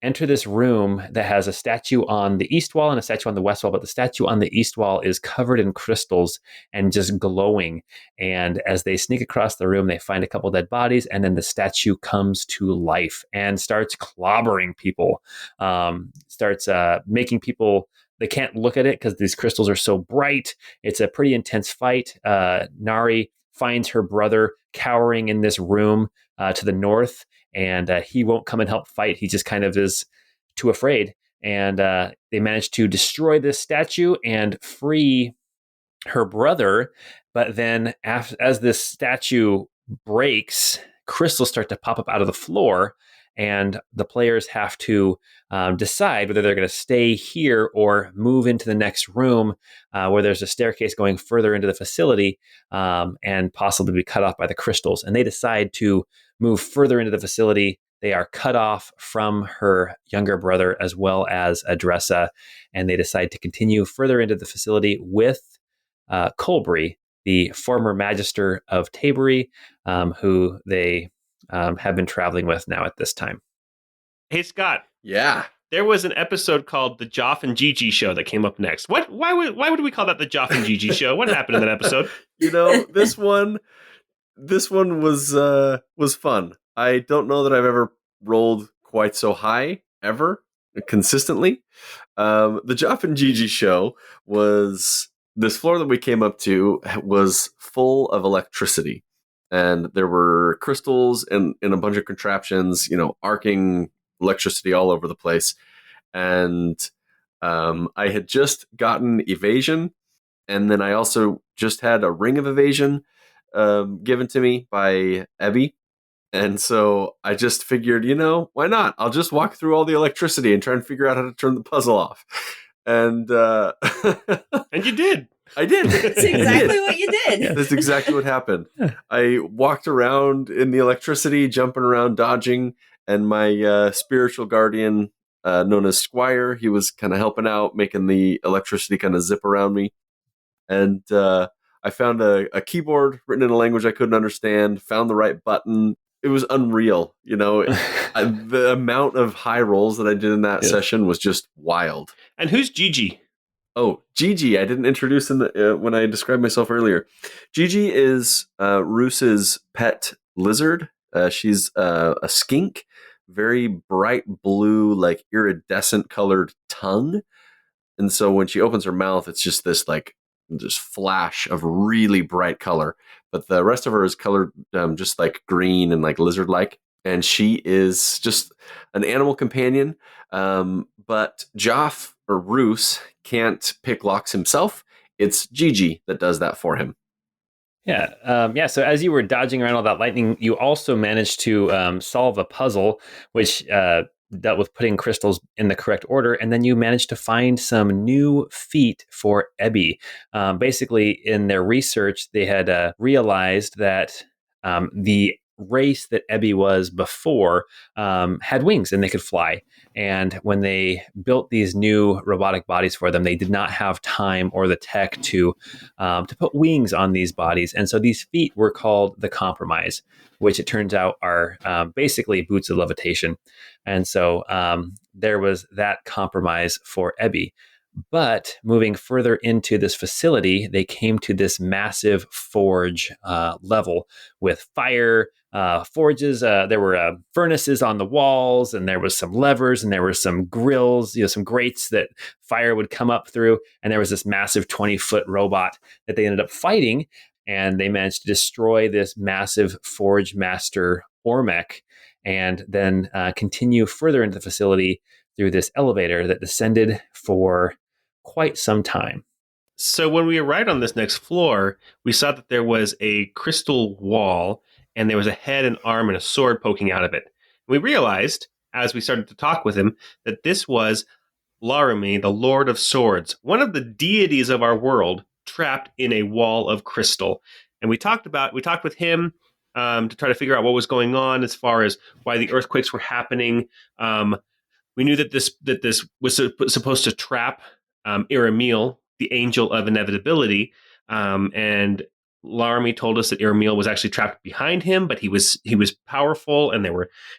S1: enter this room that has a statue on the east wall and a statue on the west wall, but the statue on the east wall is covered in crystals and just glowing. And as they sneak across the room, they find a couple dead bodies, and then the statue comes to life and starts clobbering people, starts making people, they can't look at it because these crystals are so bright. It's a pretty intense fight. Nari finds her brother cowering in this room to the north, and he won't come and help fight. He just kind of is too afraid. And they manage to destroy this statue and free her brother. But then as this statue breaks, crystals start to pop up out of the floor, and the players have to decide whether they're going to stay here or move into the next room where there's a staircase going further into the facility and possibly be cut off by the crystals. And they decide to move further into the facility. They are cut off from her younger brother as well as Adressa, and they decide to continue further into the facility with Colbury, the former Magister of Tabery, who they have been traveling with now at this time.
S2: Hey, Scott.
S3: Yeah.
S2: There was an episode called The Joff and Gigi Show that came up next. Why would we call that The Joff and Gigi Show? What happened in that episode?
S3: This one was fun. I don't know that I've ever rolled quite so high ever consistently. The Joff and Gigi Show was this floor that we came up to was full of electricity, and there were crystals and a bunch of contraptions, arcing electricity all over the place. And I had just gotten evasion, and then I also just had a ring of evasion given to me by Ebby. And so I just figured, why not? I'll just walk through all the electricity and try and figure out how to turn the puzzle off. And
S2: and you did.
S3: I did.
S5: That's exactly what you did.
S3: That's exactly what happened. I walked around in the electricity, jumping around, dodging, and my spiritual guardian, known as Squire, he was kind of helping out, making the electricity kind of zip around me. And I found a keyboard written in a language I couldn't understand, found the right button. It was unreal. The amount of high rolls that I did in that session was just wild.
S2: And who's Gigi?
S3: Oh, Gigi, I didn't introduce him when I described myself earlier. Gigi is Roos's pet lizard. She's a skink, very bright blue, like iridescent colored tongue. And so when she opens her mouth, it's just this flash of really bright color. But the rest of her is colored just like green and like lizard-like. And she is just an animal companion. But Joff or Roos can't pick locks himself. It's Gigi that does that for him.
S1: Yeah. So as you were dodging around all that lightning, you also managed to solve a puzzle, which dealt with putting crystals in the correct order. And then you managed to find some new feet for Ebby. Basically, in their research, they had realized that the race that Ebby was before had wings and they could fly. And when they built these new robotic bodies for them, they did not have time or the tech to put wings on these bodies. And so these feet were called the Compromise, which it turns out are basically boots of levitation. And so there was that compromise for Ebby. But moving further into this facility, they came to this massive forge level with fire forges. There were furnaces on the walls, and there was some levers, and there were some grills, some grates that fire would come up through. And there was this massive 20-foot robot that they ended up fighting, and they managed to destroy this massive forge master Ormec, and then continue further into the facility through this elevator that descended for quite some time.
S2: So when we arrived on this next floor, we saw that there was a crystal wall, and there was a head, an arm, and a sword poking out of it. We realized, as we started to talk with him, that this was Laramie, the Lord of Swords, one of the deities of our world, trapped in a wall of crystal. And we talked with him to try to figure out what was going on as far as why the earthquakes were happening. We knew that this was supposed to trap Iramil, the angel of inevitability, and Laramie told us that Iramil was actually trapped behind him, but he was powerful, and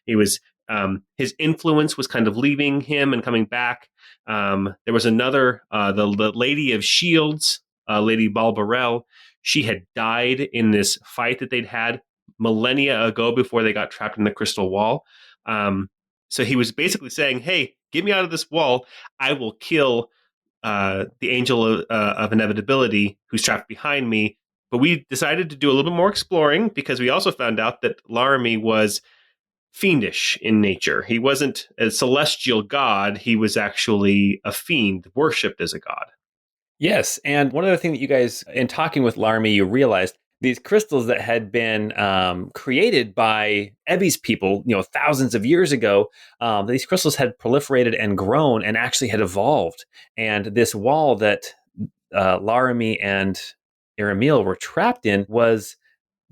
S2: his influence was kind of leaving him and coming back. There was another, the Lady of Shields, Lady Balbarel. She had died in this fight that they'd had millennia ago before they got trapped in the crystal wall. So he was basically saying, "Hey, get me out of this wall. I will kill the angel of inevitability who's trapped behind me." But we decided to do a little bit more exploring because we also found out that Laramie was fiendish in nature. He wasn't a celestial god. He was actually a fiend, worshipped as a god.
S1: Yes. And one other thing that you guys, in talking with Laramie, you realized these crystals that had been created by Ebby's people, thousands of years ago. These crystals had proliferated and grown and actually had evolved. And this wall that Laramie and Iramil were trapped in was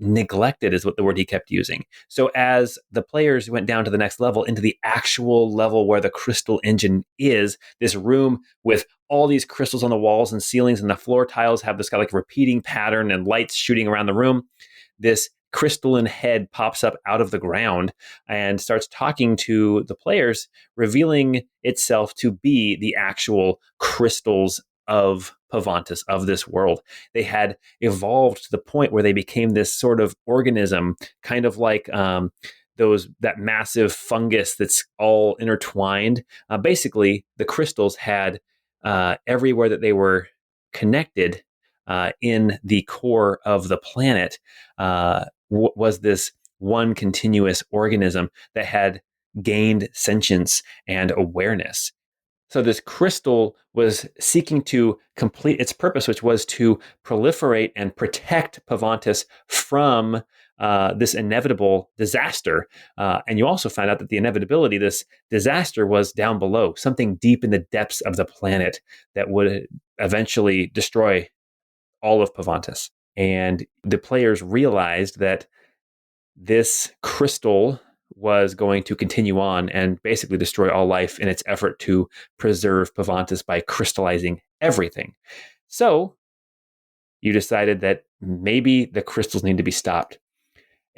S1: neglected, is what the word he kept using. So as the players went down to the next level, into the actual level where the crystal engine is, this room with all these crystals on the walls and ceilings, and the floor tiles have this kind of like repeating pattern and lights shooting around the room, this crystalline head pops up out of the ground and starts talking to the players, revealing itself to be the actual crystals of Pavantis, of this world. They had evolved to the point where they became this sort of organism, kind of like that massive fungus that's all intertwined. Basically, the crystals had everywhere that they were connected in the core of the planet was this one continuous organism that had gained sentience and awareness. So this crystal was seeking to complete its purpose, which was to proliferate and protect Pavantis from this inevitable disaster. And you also found out that the inevitability, this disaster, was down below, something deep in the depths of the planet that would eventually destroy all of Pavantis. And the players realized that this crystal was going to continue on and basically destroy all life in its effort to preserve Pavantis by crystallizing everything. So you decided that maybe the crystals need to be stopped.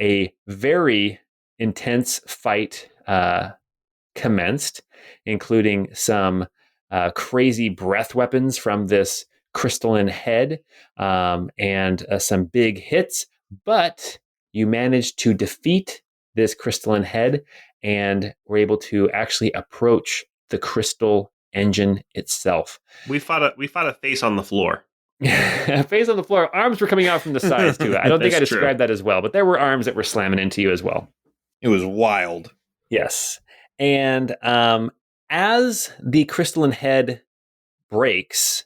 S1: A very intense fight commenced, including some crazy breath weapons from this crystalline head and some big hits, but you managed to defeat this crystalline head and were able to actually approach the crystal engine itself.
S2: We fought a face on the floor.
S1: Face on the floor. Arms were coming out from the sides too. I don't think I
S2: That's
S1: described
S2: true.
S1: that as well, but there were arms that were slamming into you as well.
S4: It was wild.
S1: Yes. And as the crystalline head breaks,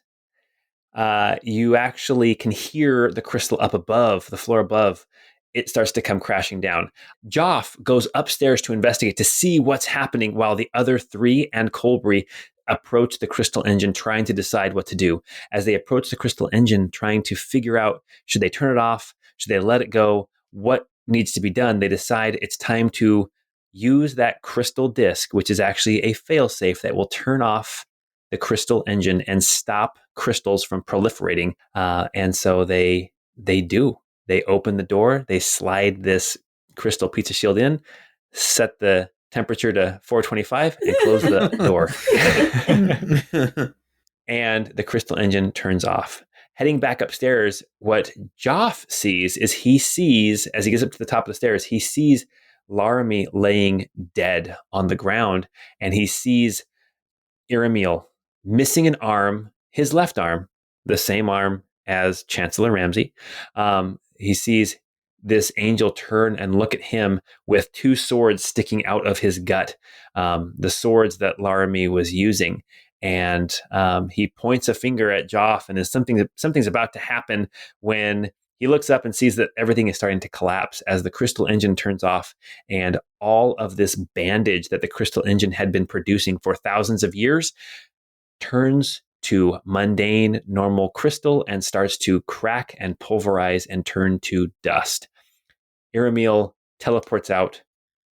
S1: you actually can hear the crystal up above, the floor above. It starts to come crashing down. Joff goes upstairs to investigate, to see what's happening, while the other three and Colbury approach the crystal engine, trying to decide what to do. As they approach the crystal engine, trying to figure out, should they turn it off? Should they let it go? What needs to be done? They decide it's time to use that crystal disc, which is actually a failsafe that will turn off the crystal engine and stop crystals from proliferating. And so they do. They open the door, they slide this crystal pizza shield in, set the temperature to 425, and close the door. And the crystal engine turns off. Heading back upstairs, what Joff sees is as he gets up to the top of the stairs, he sees Laramie laying dead on the ground, and he sees Iramil missing an arm, his left arm, the same arm as Chancellor Ramsey. He sees this angel turn and look at him with two swords sticking out of his gut, the swords that Laramie was using. And he points a finger at Joff, and something's about to happen when he looks up and sees that everything is starting to collapse as the crystal engine turns off, and all of this bandage that the crystal engine had been producing for thousands of years turns to mundane, normal crystal and starts to crack and pulverize and turn to dust. Iramil teleports out.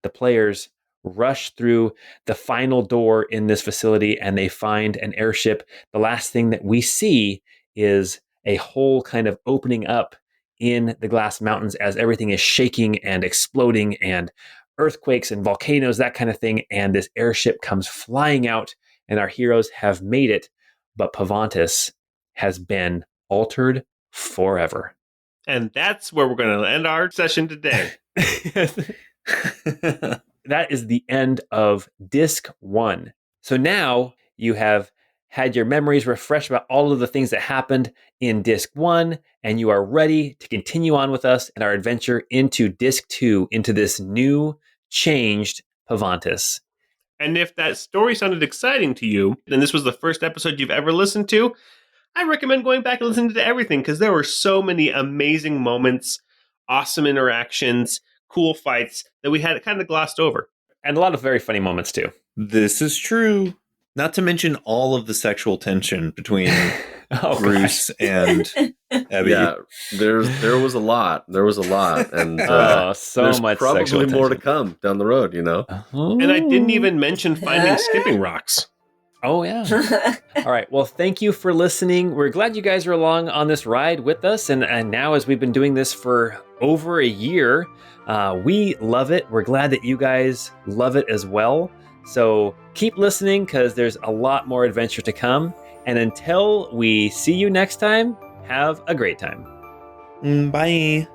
S1: The players rush through the final door in this facility, and they find an airship. The last thing that we see is a hole kind of opening up in the glass mountains as everything is shaking and exploding, and earthquakes and volcanoes, that kind of thing. And this airship comes flying out, and our heroes have made it. But Pavantis has been altered forever.
S2: And that's where we're going to end our session today.
S1: That is the end of Disc 1. So now you have had your memories refreshed about all of the things that happened in Disc 1, and you are ready to continue on with us in our adventure into Disc 2, into this new, changed Pavantis.
S2: And if that story sounded exciting to you, and this was the first episode you've ever listened to, I recommend going back and listening to everything because there were so many amazing moments, awesome interactions, cool fights that we had kind of glossed over.
S1: And a lot of very funny moments too.
S4: This is true. Not to mention all of the sexual tension between Bruce and Abby.
S3: Yeah, there was a lot. There was a lot, and
S1: so
S3: there's
S1: much
S3: probably
S1: sexual
S3: more to
S1: tension.
S3: come down the road.
S2: And I didn't even mention finding skipping rocks.
S1: Oh, yeah. All right. Well, thank you for listening. We're glad you guys are along on this ride with us. And now, as we've been doing this for over a year, we love it. We're glad that you guys love it as well. So keep listening because there's a lot more adventure to come. And until we see you next time, have a great time.
S4: Bye.